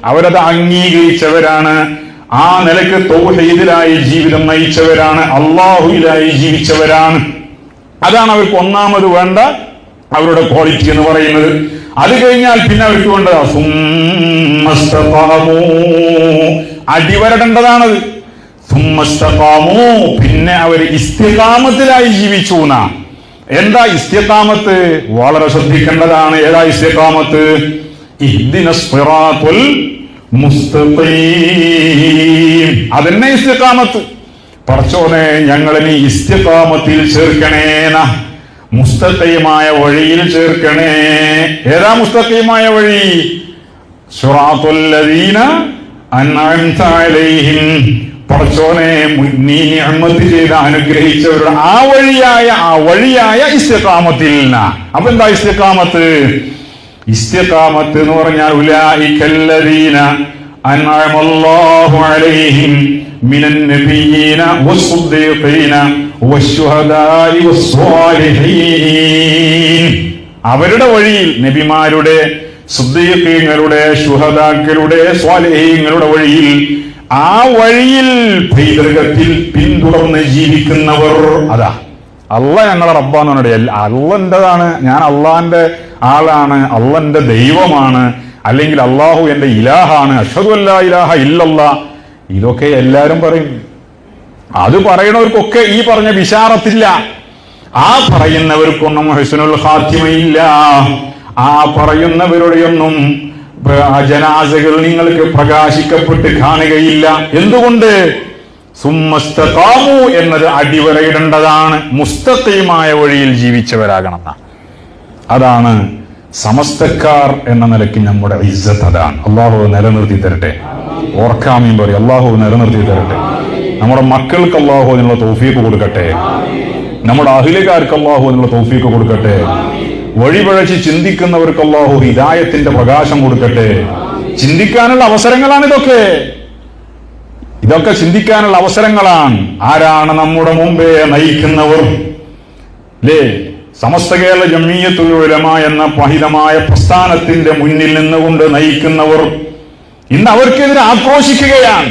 അവരത് അംഗീകരിച്ചവരാണ്. ആ നിലക്ക് തൗഹീദിലായി ജീവിതം നയിച്ചവരാണ്, അല്ലാഹുവിലായി ജീവിച്ചവരാണ്. അതാണ് അവർക്ക് ഒന്നാമത് വേണ്ട അവരുടെ ക്വാളിറ്റി എന്ന് പറയുന്നത്. അത് കഴിഞ്ഞാൽ പിന്നെ അവർക്ക് വേണ്ടതാ സുമ്മസ്തഖാമൂ, അടിവരടേണ്ടതാണത്. സുമ്മസ്തഖാമൂ, പിന്നെ അവർ ഇസ്തിഖാമത്തിലായി ജീവിച്ചു എന്നാ. എന്താ ഇസ്തിഖാമത്ത്? വളരെ ശ്രദ്ധിക്കേണ്ടതാണ്. ഏതാ ഇസ്തിഖാമത്ത്? ഇഹ്ദിനസ് സിറാത്തുൽ മുസ്തഖീം, അതന്നെ ഇസ്തിഖാമത്ത്. പടച്ചോനെ ഞങ്ങളെ നീ ഇസ്തിഖാമത്തിൽ ചേർക്കണേന, മുസ്തഖീമായ വഴിയിൽ ചേർക്കണേ. ഏതാ മുസ്തഖീമായ വഴി? സിറാത്തുൽ ലദീന അൻഅംത അലൈഹിം, പടച്ചോനെ നീ നിഅമത്ത് ചെയ്ത് അനുഗ്രഹിച്ചവരുടെ ആ വഴിയായ ഇസ്തിഖാമത്തിൽ. അപ്പൊ എന്താ ഇസ്തിഖാമത്ത്? ഇസ്തിഖാമത്ത് എന്ന് പറഞ്ഞാൽ ഉലൈകല്ലദീന അൻഅമല്ലാഹു അലൈഹിം മിനൻ നബിയ്യീന വസ്സുദ്ദീഖീന വശുഹദാഇ വസ്സാലിഹീൻ, അവരുടെ വഴിയിൽ, നബിമാരുടെ, സുദ്ദീഖീങ്ങളുടെ, ശുഹദാക്കളുടെ, സ്വാലിഹീങ്ങളുടെ വഴിയിൽ, ആ വഴിയിൽ പൈതൃകത്തിൽ പിന്തുടർന്ന് ജീവിക്കുന്നവർ. അതാ അള്ളാഹ് ഞങ്ങളെ റബ്ബാന്ന് പറഞ്ഞിട്ട്, അള്ളാന്റെതാണ്, ഞാൻ അള്ളാന്റെ ആളാണ്, അള്ളാന്റെ ദൈവമാണ്, അല്ലെങ്കിൽ അള്ളാഹു എന്റെ ഇലാഹാണ്, അഷ്ഹദു അല്ലാ ഇലാഹ ഇല്ലല്ലാഹ്, ഇതൊക്കെ എല്ലാരും പറയും. അത് പറയണവർക്കൊക്കെ ഈ പറഞ്ഞ ബിശാറത്തില്ല. ആ പറയുന്നവർക്കൊന്നും ഹുസ്നുൽ ഖാത്തിമയില്ല. ആ പറയുന്നവരുടെയൊന്നും ജനാസകൾ നിങ്ങൾക്ക് പ്രകാശിക്കപ്പെട്ട് കാണുകയില്ല. എന്തുകൊണ്ട്? സുമ്മസ്തഖാമു എന്നത് അടിവരയിടേണ്ടതാണ്. മുസ്തഖീമായ വഴിയിൽ ജീവിച്ചവരാകണം. അതാണ് സമസ്തക്കാർ എന്ന നിലയ്ക്ക് നമ്മുടെ ഇസ്സത്ത്. അതാണ്. അള്ളാഹു നിലനിർത്തി തരട്ടെ. ഓർക്കാമീൻ പറയും. അള്ളാഹു നിലനിർത്തി തരട്ടെ. നമ്മുടെ മക്കൾക്ക് അള്ളാഹു അതിനുള്ള തൗഫീഖ് കൊടുക്കട്ടെ. നമ്മുടെ അഹ്ലുകാർക്ക് അള്ളാഹു അതിനുള്ള തൗഫീഖ് കൊടുക്കട്ടെ. വഴിപഴച്ച് ചിന്തിക്കുന്നവർക്ക് അള്ളാഹു ഹിദായത്തിന്റെ പ്രകാശം കൊടുക്കട്ടെ. ചിന്തിക്കാനുള്ള അവസരങ്ങളാണ് ഇതൊക്കെ ചിന്തിക്കാനുള്ള അവസരങ്ങളാണ്. ആരാണ് നമ്മുടെ മുമ്പേ നയിക്കുന്നവർ? അല്ലേ? സമസ്ത കേരള ജംഇയ്യത്തുൽ ഉലമ എന്ന പഹിതമായ പ്രസ്ഥാനത്തിന്റെ മുന്നിൽ നിന്നുകൊണ്ട് നയിക്കുന്നവർ ഇന്ന് അവർക്കെതിരെ ആക്രോശിക്കുകയാണ്,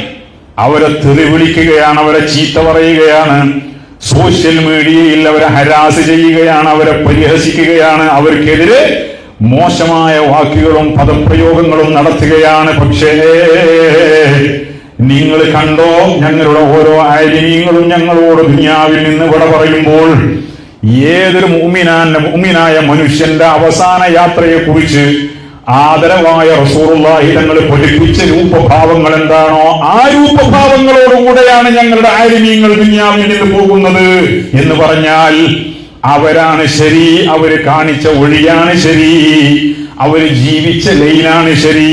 അവരെ തെറി വിളിക്കുകയാണ്, അവരെ ചീത്ത പറയുകയാണ്, സോഷ്യൽ മീഡിയയിൽ അവരെ ഹരാസ് ചെയ്യുകയാണ്, അവരെ പരിഹസിക്കുകയാണ്, അവർക്കെതിരെ മോശമായ വാക്കുകളും പദപ്രയോഗങ്ങളും നടത്തുകയാണ്. പക്ഷേ നിങ്ങൾ കണ്ടോ, ഞങ്ങളുടെ ഓരോ ആലിമീങ്ങളും ഞങ്ങളോട് ദുനിയാവിൽ നിന്ന് വിട പറയുമ്പോൾ ഏതൊരു മുഅ്മിനായ മനുഷ്യന്റെ അവസാന യാത്രയെ കുറിച്ച് ആദരവായ റസൂലുള്ളാഹി തങ്ങൾ പഠിപ്പിച്ച രൂപഭാവങ്ങൾ എന്താണോ ആ രൂപഭാവങ്ങളോടുകൂടെയാണ് ഞങ്ങളുടെ ആലിമീങ്ങൾ ദുനിയാവിൽ നിന്ന് പോകുന്നത് എന്ന് പറഞ്ഞാൽ അവരാണ് ശരി, അവര് കാണിച്ച വഴിയാണ് ശരി, അവര് ജീവിച്ച ലൈനാണ് ശരി.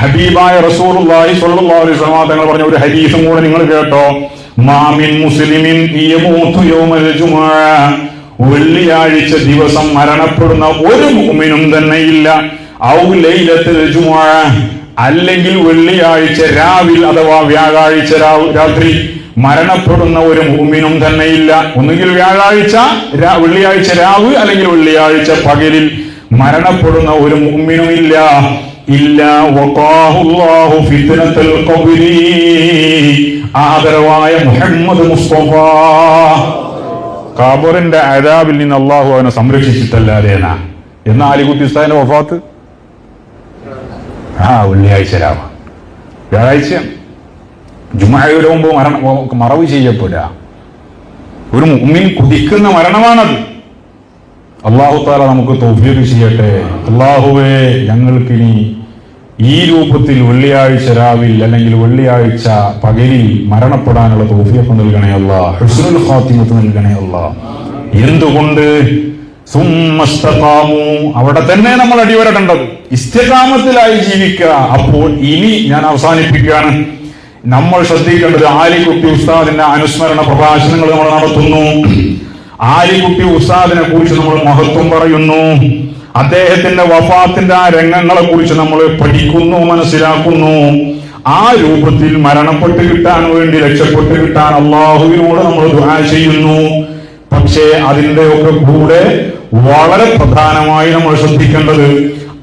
ഹബീബായ റസൂലുള്ളാഹി സ്വല്ലല്ലാഹു അലൈഹി വസല്ലം തങ്ങൾ പറഞ്ഞ ഒരു ഹദീസും കൂടെ നിങ്ങൾ കേട്ടോ. മാമിൻ മുസ്ലിമിൻ യമൂതു യൗമൽ ജുമുഅ, വെള്ളിയാഴ്ച ദിവസം മരണപ്പെടുന്ന ഒരു മുഅ്മിനും തന്നെയില്ല. ഔ ലൈലത്തുൽ ജുമുഅ, അല്ലെങ്കിൽ വെള്ളിയാഴ്ച രാവിൽ അഥവാ വ്യാഴാഴ്ച രാത്രി മരണപ്പെടുന്ന ഒരു മുഅ്മിനും തന്നെയില്ല. ഒന്നുകിൽ വെള്ളിയാഴ്ച രാവ് അല്ലെങ്കിൽ വെള്ളിയാഴ്ച പകലിൽ മരണപ്പെടുന്ന ഒരു മുഅ്മിനുമില്ല. ഇല്ലാ വഖാഹുല്ലാഹു ഫിത്നത്തുൽ ഖബ്രി, ആദരവായ മുഹമ്മദ് മുസ്തഫ ഖബറിന്റെ അദാബിൽ നിന്ന് അല്ലാഹു അവനെ സംരക്ഷിച്ചിട്ടല്ലാതെയാണ്. എന്ന ആലിക്കുട്ടി ഉസ്താദിന്റെ വഫാത്ത് വെള്ളിയാഴ്ച രാവ്, വ്യാഴാഴ്ച ജുമുഅയുടെ മുമ്പ് മറവ് ചെയ്യപ്പെടുക. ഒരു മുഅ്മിൻ കുതിക്കുന്ന മരണമാണത്. അല്ലാഹു തആല നമുക്ക് തൗഫീഖ് ചെയ്യട്ടെ. അല്ലാഹുവേ, ഞങ്ങൾക്കിനി ഈ രൂപത്തിൽ വെള്ളിയാഴ്ച രാവിൽ അല്ലെങ്കിൽ വെള്ളിയാഴ്ച പകലിൽ മരണപ്പെടാനുള്ള തൗഫീഖ് നൽകണേ അല്ലാഹ്, ഹുസ്നുൽ ഖാത്തിമത്ത് നൽകണേ അല്ലാഹ്. എന്തുകൊണ്ട്? സുമ്മസ്തഖാമു, അവിടെ തന്നെ നമ്മൾ അടിവരേണ്ടത് ഇസ്തിഖാമത്തിലായി ജീവിക്കുക. അപ്പോൾ ഇനി ഞാൻ അവസാനിപ്പിക്കുകയാണ്. നമ്മൾ ശ്രദ്ധിക്കേണ്ടത്, ആലിക്കുട്ടി ഉസ്താദിന്റെ അനുസ്മരണ പ്രഭാഷണങ്ങൾ നമ്മൾ നടത്തുന്നു. ആലിക്കുട്ടി ഉസ്താദിനെ കുറിച്ച് നമ്മൾ മഹത്വം പറയുന്നു. അദ്ദേഹത്തിന്റെ വഫാത്തിന്റെ ആ രംഗങ്ങളെ കുറിച്ച് നമ്മൾ പഠിക്കുന്നു, മനസ്സിലാക്കുന്നു. ആ രൂപത്തിൽ മരണപ്പെട്ട് കിട്ടാൻ വേണ്ടി, രക്ഷപ്പെട്ട് കിട്ടാൻ അള്ളാഹുവിനോട് നമ്മൾ ദുആ ചെയ്യുന്നു. പക്ഷേ അതിന്റെ ഒക്കെ കൂടെ വളരെ പ്രധാനമായി നമ്മൾ ശ്രദ്ധിക്കേണ്ടത്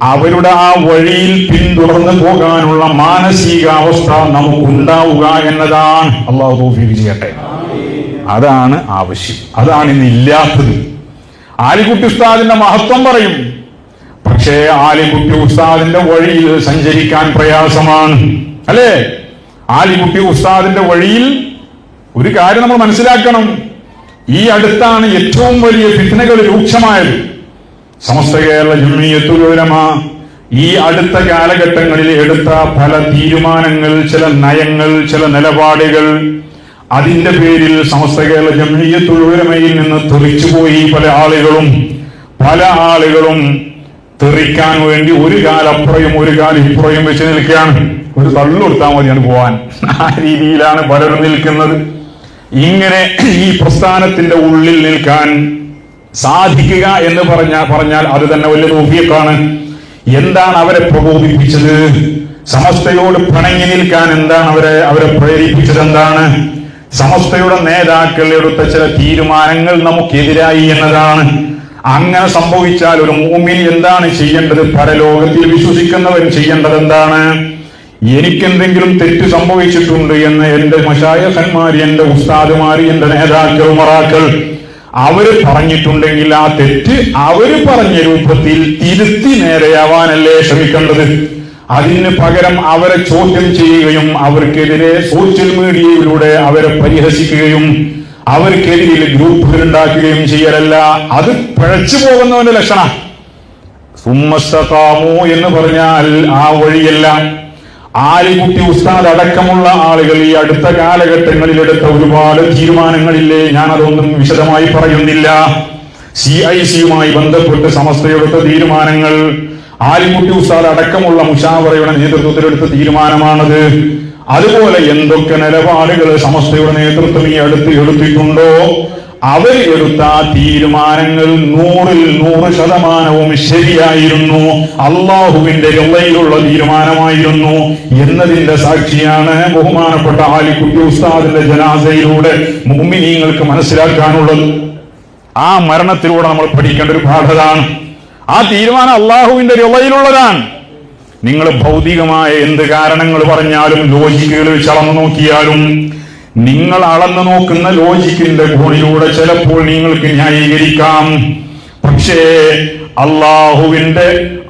അവരുടെ ആ വഴിയിൽ പിന്തുടർന്ന് പോകാനുള്ള മാനസികാവസ്ഥ നമുക്കുണ്ടാവുക എന്നതാണ്. അള്ളാഹു തൗഫീഖ് ചെയ്യട്ടെ. അതാണ് ആവശ്യം, അതാണ് ഇന്ന് ഇല്ലാത്തത്. ആലിക്കുട്ടി ഉസ്താദിന്റെ മഹത്വം പറയും, പക്ഷേ ആലിക്കുട്ടി ഉസ്താദിന്റെ വഴിയിൽ സഞ്ചരിക്കാൻ പ്രയാസമാണ്, അല്ലേ? ആലിക്കുട്ടി ഉസ്താദിന്റെ വഴിയിൽ ഒരു കാര്യം നമ്മൾ മനസ്സിലാക്കണം. ഈ അടുത്താണ് ഏറ്റവും വലിയ ഫിത്നകൾ രൂക്ഷമായത്. സമസ്ത കേരള ജംഇയ്യത്തുൽ ഉലമ ഈ അടുത്ത കാലഘട്ടങ്ങളിൽ എടുത്ത പല തീരുമാനങ്ങൾ, ചില നയങ്ങൾ, ചില നിലപാടുകൾ, അതിന്റെ പേരിൽ സമസ്ത കേരള ജംഇയ്യത്തുൽ ഉലമയിൽ നിന്ന് തെറിച്ചുപോയി പല ആളുകളും തെറിക്കാൻ വേണ്ടി ഒരു കാലപ്പുറയും ഒരു കാലം ഇപ്പുറയും വെച്ച് നിൽക്കുകയാണ്. ഒരു തള്ളു കൊടുത്താൽ മതിയാണ് പോവാൻ. ആ രീതിയിലാണ് പലരും നിൽക്കുന്നത്. ഇങ്ങനെ ഈ പ്രസ്ഥാനത്തിന്റെ ഉള്ളിൽ നിൽക്കാൻ സാധിക്കുക എന്ന് പറഞ്ഞാൽ അത് തന്നെ വലിയ തൗഫീഖാണ്. എന്താണ് അവരെ പ്രകോപിപ്പിച്ചത്? സമസ്തയോട് പിണങ്ങി നിൽക്കാൻ എന്താണ് അവരെ പ്രേരിപ്പിച്ചത്? എന്താണ്? സമസ്തയുടെ നേതാക്കൾ എടുത്ത ചില തീരുമാനങ്ങൾ നമുക്കെതിരായി എന്നതാണ്. അങ്ങനെ സംഭവിച്ചാൽ ഒരു മുഅ്മിൻ എന്താണ് ചെയ്യേണ്ടത്? പരലോകത്തിൽ വിശ്വസിക്കുന്നവൻ ചെയ്യേണ്ടത് എന്താണ്? എനിക്കെന്തെങ്കിലും തെറ്റ് സംഭവിച്ചിട്ടുണ്ട് എന്ന് എന്റെ മശായിഖന്മാർ, എന്റെ ഉസ്താദുമാർ, എന്റെ നേതാക്കൾ, ഉമറാക്കൾ അവര് പറഞ്ഞിട്ടുണ്ടെങ്കിൽ ആ തെറ്റ് അവര് പറഞ്ഞ രൂപത്തിൽ തിരുത്തി നേരെയാവാനല്ലേ ശ്രമിക്കേണ്ടത്. അതിന് പകരം അവരെ ചോദ്യം ചെയ്യുകയും അവർക്കെതിരെ സോഷ്യൽ മീഡിയയിലൂടെ അവരെ പരിഹസിക്കുകയും അവർക്കെതിരെ ഗ്രൂപ്പുകൾ ഉണ്ടാക്കുകയും ചെയ്യലല്ല. അത് പിഴച്ചു പോകുന്നവന്റെ ലക്ഷണം. സുമ്മസ്തഖാമു എന്ന് പറഞ്ഞാൽ ആ വഴിയല്ല. ആലിക്കുട്ടി ഉസ്താദ് അടക്കമുള്ള ആളുകൾ ഈ അടുത്ത കാലഘട്ടങ്ങളിൽ എടുത്ത ഒരുപാട് തീരുമാനങ്ങളില്ലേ, ഞാനതൊന്നും വിശദമായി പറയുന്നില്ല. CIC-യുമായി ബന്ധപ്പെട്ട് സമസ്തയെടുത്ത തീരുമാനങ്ങൾ, ആലിക്കുട്ടി ഉസ്താദ് അടക്കമുള്ള മുശാവറയുടെ നേതൃത്വത്തിലെടുത്ത തീരുമാനമാണത്. അതുപോലെ എന്തൊക്കെ നിലപാടുകൾ സമസ്തയുടെ നേതൃത്വം ഈ അടുത്ത് എടുത്തിട്ടുണ്ടോ അവർ എടുത്ത തീരുമാനങ്ങൾ 100% ശരിയായിരുന്നു, അള്ളാഹുവിന്റെ റിളയിലുള്ള തീരുമാനമായിരുന്നു എന്നതിന്റെ സാക്ഷിയാണ് ബഹുമാനപ്പെട്ട ആലിക്കുട്ടി ഉസ്താദിന്റെ ജനാസയിലൂടെ മുഅ്മിനീങ്ങൾക്ക് മനസ്സിലാക്കാനുള്ളത്. ആ മരണത്തിലൂടെ നമ്മൾ പഠിക്കേണ്ട ഒരു പാഠമാണ്. ആ തീരുമാനം അള്ളാഹുവിന്റെ റിളയിലുള്ളതാണ്. നിങ്ങൾ ഭൗതികമായ എന്ത് കാരണങ്ങൾ പറഞ്ഞാലും, ലോജിക്കുകൾ വെച്ച് അളന്നു നോക്കിയാലും, നിങ്ങൾ അളന്നു നോക്കുന്ന ലോജിക്കിന്റെ കോണിലൂടെ ചിലപ്പോൾ നിങ്ങൾക്ക് ന്യായീകരിക്കാം. പക്ഷേ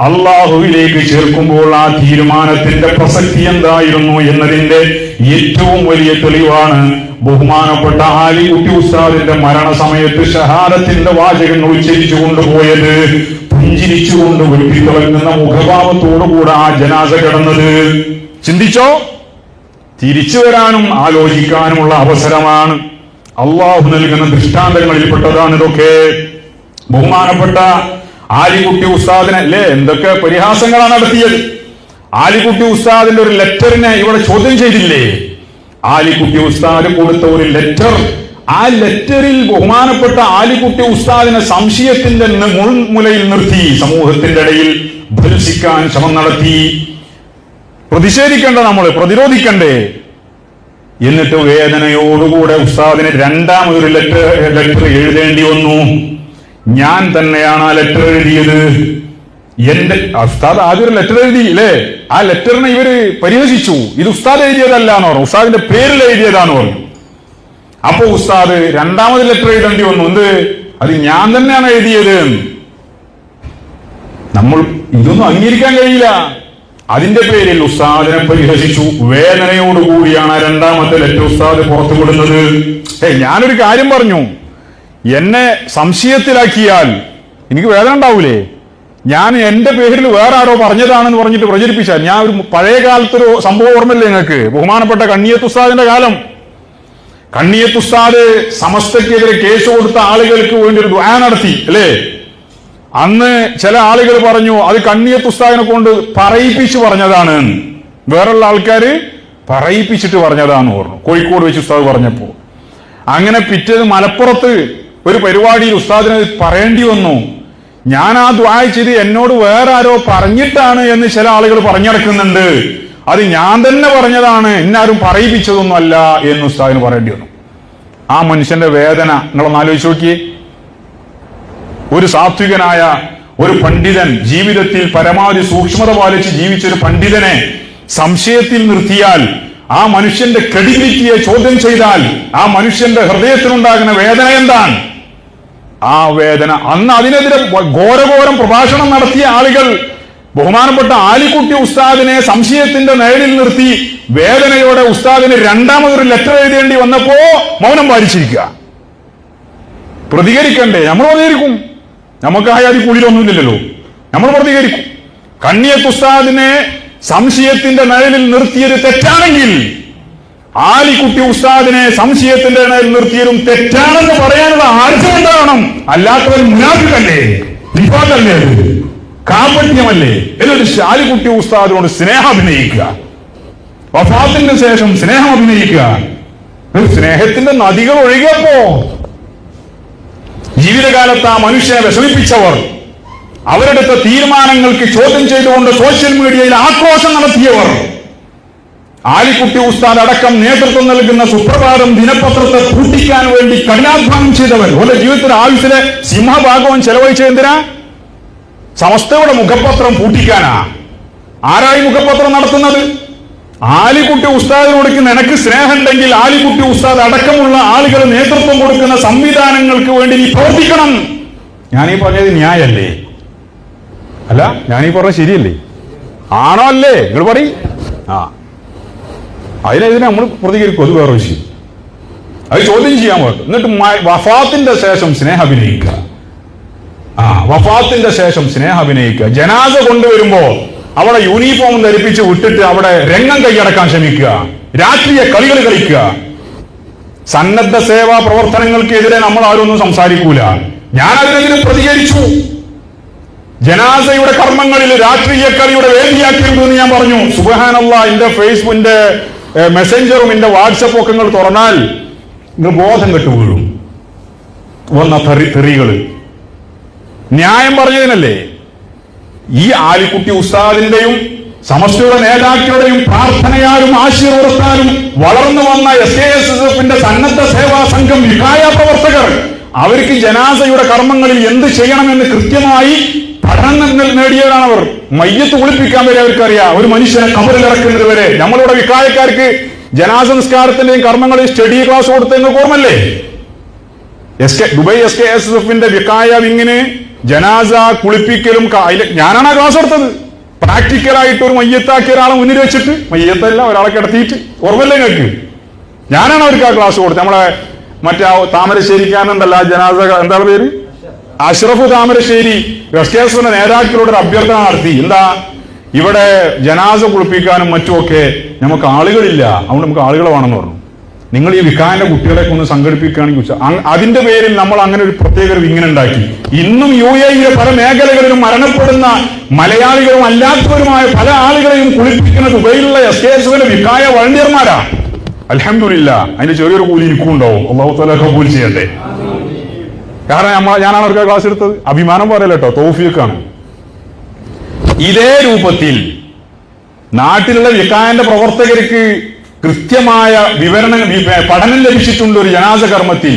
അള്ളാഹുവിലേക്ക് ചേർക്കുമ്പോൾ ആ തീരുമാനത്തിന്റെ പ്രസക്തി എന്തായിരുന്നു എന്നതിന്റെ ഏറ്റവും വലിയ തെളിവാണ് ബഹുമാനപ്പെട്ട ആലിക്കുട്ടി ഉസ്താദിന്റെ മരണസമയത്ത് ഷഹാദത്തിന്റെ വാചകങ്ങൾ ഉച്ചരിച്ചു കൊണ്ടുപോയത്. പുഞ്ചിരിച്ചുകൊണ്ട് വെട്ടിത്തിളങ്ങുന്ന മുഖഭാവത്തോടുകൂടെ ആ ജനാസ കിടന്നത്. ചിന്തിച്ചോ? തിരിച്ചു വരാനും ആലോചിക്കാനുമുള്ള അവസരമാണ്. അള്ളാഹു നൽകുന്ന ദൃഷ്ടാന്തങ്ങളിൽപ്പെട്ടതാണ് ഇതൊക്കെ. ബഹുമാനപ്പെട്ട ആലിക്കുട്ടി ഉസ്താദിനെ അല്ലേ എന്തൊക്കെ പരിഹാസങ്ങളാണ് നടത്തിയത്. ആലിക്കുട്ടി ഉസ്താദിന്റെ ഒരു ലെറ്ററിനെ ഇവിടെ ചോദ്യം ചെയ്തില്ലേ? ആലിക്കുട്ടി ഉസ്താദ് കൊടുത്ത ഒരു ലെറ്റർ, ആ ലെറ്ററിൽ ബഹുമാനപ്പെട്ട ആലിക്കുട്ടി ഉസ്താദിനെ സംശയത്തിന്റെ മുൾമുലയിൽ നിർത്തി സമൂഹത്തിന്റെ ഇടയിൽ ഭത്സിക്കാൻ ശ്രമം നടത്തി. പ്രതിഷേധിക്കണ്ട, നമ്മൾ പ്രതിരോധിക്കണ്ടേ? എന്നിട്ട് വേദനയോടുകൂടെ ഉസ്താദിന് രണ്ടാമതൊരു ലെറ്റർ എഴുതേണ്ടി വന്നു. ഞാൻ തന്നെയാണ് ആ ലെറ്റർ എഴുതിയത്. എന്റെ ഉസ്താദ് ആദ്യം ഒരു ലെറ്റർ എഴുതി അല്ലേ? ആ ലെറ്ററിനെ ഇവര് പരിഹസിച്ചു. ഇത് ഉസ്താദ് എഴുതിയതല്ല എന്ന് പറഞ്ഞു, ഉസ്താദിന്റെ പേരിൽ എഴുതിയതാന്ന് പറഞ്ഞു. അപ്പൊ ഉസ്താദ് രണ്ടാമത് ലെറ്റർ എഴുതേണ്ടി വന്നു. എന്ത്? അത് ഞാൻ തന്നെയാണ് എഴുതിയത്. നമ്മൾ ഇതൊന്നും അംഗീകരിക്കാൻ കഴിയില്ല. അതിന്റെ പേരിൽ ഉസ്താദിനെ പരിഹസിച്ചു. വേദനയോടുകൂടിയാണ് രണ്ടാമത്തെ ലെറ്റർ ഉസ്താദ് പുറത്തു വിടുന്നത്. ഞാനൊരു കാര്യം പറഞ്ഞു, എന്നെ സംശയത്തിലാക്കിയാൽ എനിക്ക് വേദന ഉണ്ടാവൂലേ? ഞാൻ എന്റെ പേരിൽ വേറെ ആരോ പറഞ്ഞതാണെന്ന് പറഞ്ഞിട്ട് പ്രചരിപ്പിച്ചാൽ, ഞാൻ ഒരു പഴയ കാലത്തൊരു സംഭവം ഓർമ്മയില്ലേ നിങ്ങൾക്ക്? ബഹുമാനപ്പെട്ട കണ്ണിയത്ത് ഉസ്താദിന്റെ കാലം. കണ്ണിയത്ത് ഉസ്താദ് സമസ്തക്കെതിരെ കേസ് കൊടുത്ത ആളുകൾക്ക് വേണ്ടി ഒരു ദുആ നടത്തി അല്ലേ? അന്ന് ചില ആളുകൾ പറഞ്ഞു അത് കണ്ണിയത്ത് ഉസ്താദിനെ കൊണ്ട് പറയിപ്പിച്ചു പറഞ്ഞതാണ്. വേറുള്ള ആൾക്കാര് പറയിപ്പിച്ചിട്ട് പറഞ്ഞതാന്ന് പറഞ്ഞു, കോഴിക്കോട് വെച്ച് ഉസ്താദ് പറഞ്ഞപ്പോ. അങ്ങനെ പിറ്റേത് മലപ്പുറത്ത് ഒരു പരിപാടിയിൽ ഉസ്താദിന് പറയേണ്ടി വന്നു. ഞാൻ ആ ദുആ ചെയ്ത് എന്നോട് വേറെ ആരോ പറഞ്ഞിട്ടാണ് എന്ന് ചില ആളുകൾ പറഞ്ഞിടക്കുന്നുണ്ട്. അത് ഞാൻ തന്നെ പറഞ്ഞതാണ്, എന്നാരും പറയിപ്പിച്ചതൊന്നും അല്ല എന്ന് ഉസ്താദിന് പറയേണ്ടി വന്നു. ആ മനുഷ്യന്റെ വേദന നിങ്ങളൊന്ന് ആലോചിച്ച് നോക്കിയേ. ഒരു സാത്വികനായ ഒരു പണ്ഡിതൻ, ജീവിതത്തിൽ പരമാവധി സൂക്ഷ്മത പാലിച്ച് ജീവിച്ചൊരു പണ്ഡിതനെ സംശയത്തിൽ നിർത്തിയാൽ, ആ മനുഷ്യന്റെ ക്രെഡിബിലിറ്റിയെ ചോദ്യം ചെയ്താൽ, ആ മനുഷ്യന്റെ ഹൃദയത്തിനുണ്ടാകുന്ന വേദന എന്താണ്? ആ വേദന അന്ന് അതിനെതിരെ ഘോരഘോരം പ്രഭാഷണം നടത്തിയ ആളുകൾ ബഹുമാനപ്പെട്ട ആലിക്കുട്ടി ഉസ്താദിനെ സംശയത്തിന്റെ നിഴലിൽ നിർത്തി വേദനയോടെ ഉസ്താദിന് രണ്ടാമതൊരു ലെറ്റർ എഴുതേണ്ടി വന്നപ്പോ മൗനം പാലിച്ചിരിക്കുക. പ്രതികരിക്കണ്ടേ? നമ്മൾ പ്രതികരിക്കും. നമുക്ക് ആയാതി കുളിരൊന്നുമില്ലല്ലോ, നമ്മൾ പ്രതികരിക്കും. കണ്ണിയത്ത് ഉസ്താദിനെ സംശയത്തിന്റെ നിഴലിൽ നിർത്തിയത് തെറ്റാണെങ്കിൽ, ആലിക്കുട്ടി ഉസ്താദിനെ സംശയത്തിന്റെ നിഴലിൽ നിർത്തിയതും തെറ്റാണെന്ന് പറയാനുള്ള ആർജം ഉണ്ടാവണം. അല്ലാത്തവൻ മുനാഫിഖല്ലേ, നിഫാഖല്ലേ, കാപട്യമല്ലേ? എന്നിട്ട് ആലിക്കുട്ടി ഉസ്താദിനോട് സ്നേഹം അഭിനയിക്കുക, വഫാത്തിന്റെ ശേഷം സ്നേഹം അഭിനയിക്കുക. സ്നേഹത്തിന്റെ നദികൾ ഒഴുകിയപ്പോ ജീവിതകാലത്ത് ആ മനുഷ്യനെ വിഷമിപ്പിച്ചവർ, അവരെടുത്ത തീരുമാനങ്ങൾക്ക് ചോദ്യം ചെയ്തുകൊണ്ട് സോഷ്യൽ മീഡിയയിൽ ആക്രോശം നടത്തിയവർ, ആലിക്കുട്ടി ഉസ്താദ് അടക്കം നേതൃത്വം നൽകുന്ന സുപ്രഭാതം ദിനപത്രത്തെ പൂട്ടിക്കാൻ വേണ്ടി കഠിനാധ്വാനം ചെയ്തവർ, ഓരോ ജീവിതത്തിന്റെ ആയുസ്സിലെ സിംഹഭാഗവും ചെലവഴിച്ച എന്തിനാ? സമസ്തയുടെ മുഖപത്രം പൂട്ടിക്കാനാ. ആരായി മുഖപത്രം നടത്തുന്നത്? ആലിക്കുട്ടി ഉസ്താദിനോട് നിനക്ക് സ്നേഹമുണ്ടെങ്കിൽ ആലിക്കുട്ടി ഉസ്താദ് അടക്കമുള്ള ആളുകൾ നേതൃത്വം കൊടുക്കുന്ന സംവിധാനങ്ങൾക്ക് വേണ്ടി നീ പ്രവർത്തിക്കണം. ഞാനീ പറഞ്ഞത് ന്യായല്ലേ? അല്ല, ഞാനീ പറഞ്ഞത് ശരിയല്ലേ? ആണോ അല്ലേ? നിങ്ങൾ പറയും. അതിനെതിരെ നമ്മൾ പ്രതികരിക്കും, അത് വേറെ വിഷയം. അത് ചോദ്യം ചെയ്യാൻ പറ്റും. എന്നിട്ട് വഫാത്തിന്റെ ശേഷം സ്നേഹം അഭിനയിക്കുക. വഫാത്തിന്റെ ശേഷം സ്നേഹം അഭിനയിക്കുക. ജനാസ കൊണ്ടുവരുമ്പോ അവിടെ യൂണിഫോം ധരിപ്പിച്ച് വിട്ടിട്ട് അവിടെ രംഗം കൈയടക്കാൻ ശ്രമിക്കുക, രാഷ്ട്രീയ കളികൾ കളിക്കുക. സന്നദ്ധ സേവാ പ്രവർത്തനങ്ങൾക്കെതിരെ നമ്മൾ ആരൊന്നും സംസാരിക്കൂല. ഞാൻ അതിനെതിരെ പ്രതികരിച്ചു. ജനാസയുടെ കർമ്മങ്ങളിൽ രാഷ്ട്രീയ കളിയുടെ വേദിയാക്കിയിരുന്നെന്ന് ഞാൻ പറഞ്ഞു. സുബ്ഹാനല്ലാഹ്, എന്റെ ഫേസ്ബുക്കിന്റെ മെസ്സഞ്ചറും എന്റെ വാട്സപ്പ് ഒക്കെ നിങ്ങൾ തുറന്നാൽ നിങ്ങൾ ബോധം കെട്ടു വീഴും. വന്ന തെറികള് ന്യായം പറഞ്ഞതിനല്ലേ? ഈ ആലിക്കുട്ടി ഉസ്താദിന്റെയും സമസ്തയുടെ നേതാക്കളുടെയും പ്രാർത്ഥനയാലും ആശീർവാദത്താലും വളർന്നു വന്ന SKSSF സന്നദ്ധ സേവാ സംഘം വികായ പ്രവർത്തകർ അവർക്ക് ജനാസയുടെ കർമ്മങ്ങളിൽ എന്ത് ചെയ്യണമെന്ന് കൃത്യമായി പഠനം നേടിയവരാണ് അവർ. മയ്യത്ത് കുളിപ്പിക്കാൻ വരെ അവർക്കറിയാം. ഒരു മനുഷ്യനെ ഖബറിലിറക്കുന്നത് വരെ. നമ്മളുടെ വികായക്കാർക്ക് ജനാസ നിസ്കാരത്തിന്റെയും കർമ്മങ്ങളിൽ സ്റ്റഡി ക്ലാസ് കൊടുത്ത നിങ്ങൾക്ക് ഓർമ്മല്ലേ? ദുബൈ SKSSF വികായ വിങ്ങിന് ജനാസ കുളിപ്പിക്കലും ഞാനാണ് ആ ക്ലാസ് എടുത്തത്. പ്രാക്ടിക്കലായിട്ട് ഒരു മയ്യത്താക്കിയ ഒരാളെ മുന്നിൽ വെച്ചിട്ട്, മയ്യത്തല്ല ഒരാളെ കിടത്തിയിട്ട്, ഓർമ്മല്ലേ നിങ്ങൾക്ക്? ഞാനാണ് അവർക്ക് ആ ക്ലാസ് കൊടുത്തത്. നമ്മളെ മറ്റേ താമരശ്ശേരിക്കാരനുണ്ടല്ലോ ആ ജനാസ, എന്താണ് പേര്, അഷ്റഫ് താമരശ്ശേരി SKSSF നേതാക്കളോട് ഒരു അഭ്യർത്ഥന നടത്തി. എന്താ, ഇവിടെ ജനാസ കുളിപ്പിക്കാനും മറ്റുമൊക്കെ നമുക്ക് ആളുകളില്ല, അതുകൊണ്ട് നമുക്ക് ആളുകൾ വേണമെന്ന് പറഞ്ഞു. നിങ്ങൾ ഈ വികാന്റെ കുട്ടികളെ ഒന്ന് സംഘടിപ്പിക്കുകയാണെങ്കിൽ അതിന്റെ പേരിൽ നമ്മൾ അങ്ങനെ ഒരു പ്രത്യേക ഒരു വിങ്ങനെ ഉണ്ടാക്കി. ഇന്നും UAE പല മേഖലകളിലും മരണപ്പെടുന്ന മലയാളികളും അല്ലാത്തവരുമായ പല ആളുകളെയും കുളിപ്പിക്കുന്ന ദുബൈയിലുള്ള SKSSF വികായ വളണ്ടിയർമാരാ. അൽഹംദുലില്ലാ, അതിന്റെ ചെറിയൊരു കൂലി എനിക്കും ഉണ്ടാവും. അല്ലാഹു തആല കബൂൽ ചെയ്യട്ടെ. കാരണം ഞാനാണ് അവർക്ക് ക്ലാസ് എടുത്തത്. അഭിമാനം പറയല്ല കേട്ടോ, തൗഫീഖാണ്. ഇതേ രൂപത്തിൽ നാട്ടിലുള്ള വികായന്റെ പ്രവർത്തകർക്ക് കൃത്യമായ പഠനം ലഭിച്ചിട്ടുണ്ട്. ഒരു ജനാസ കർമ്മത്തിൽ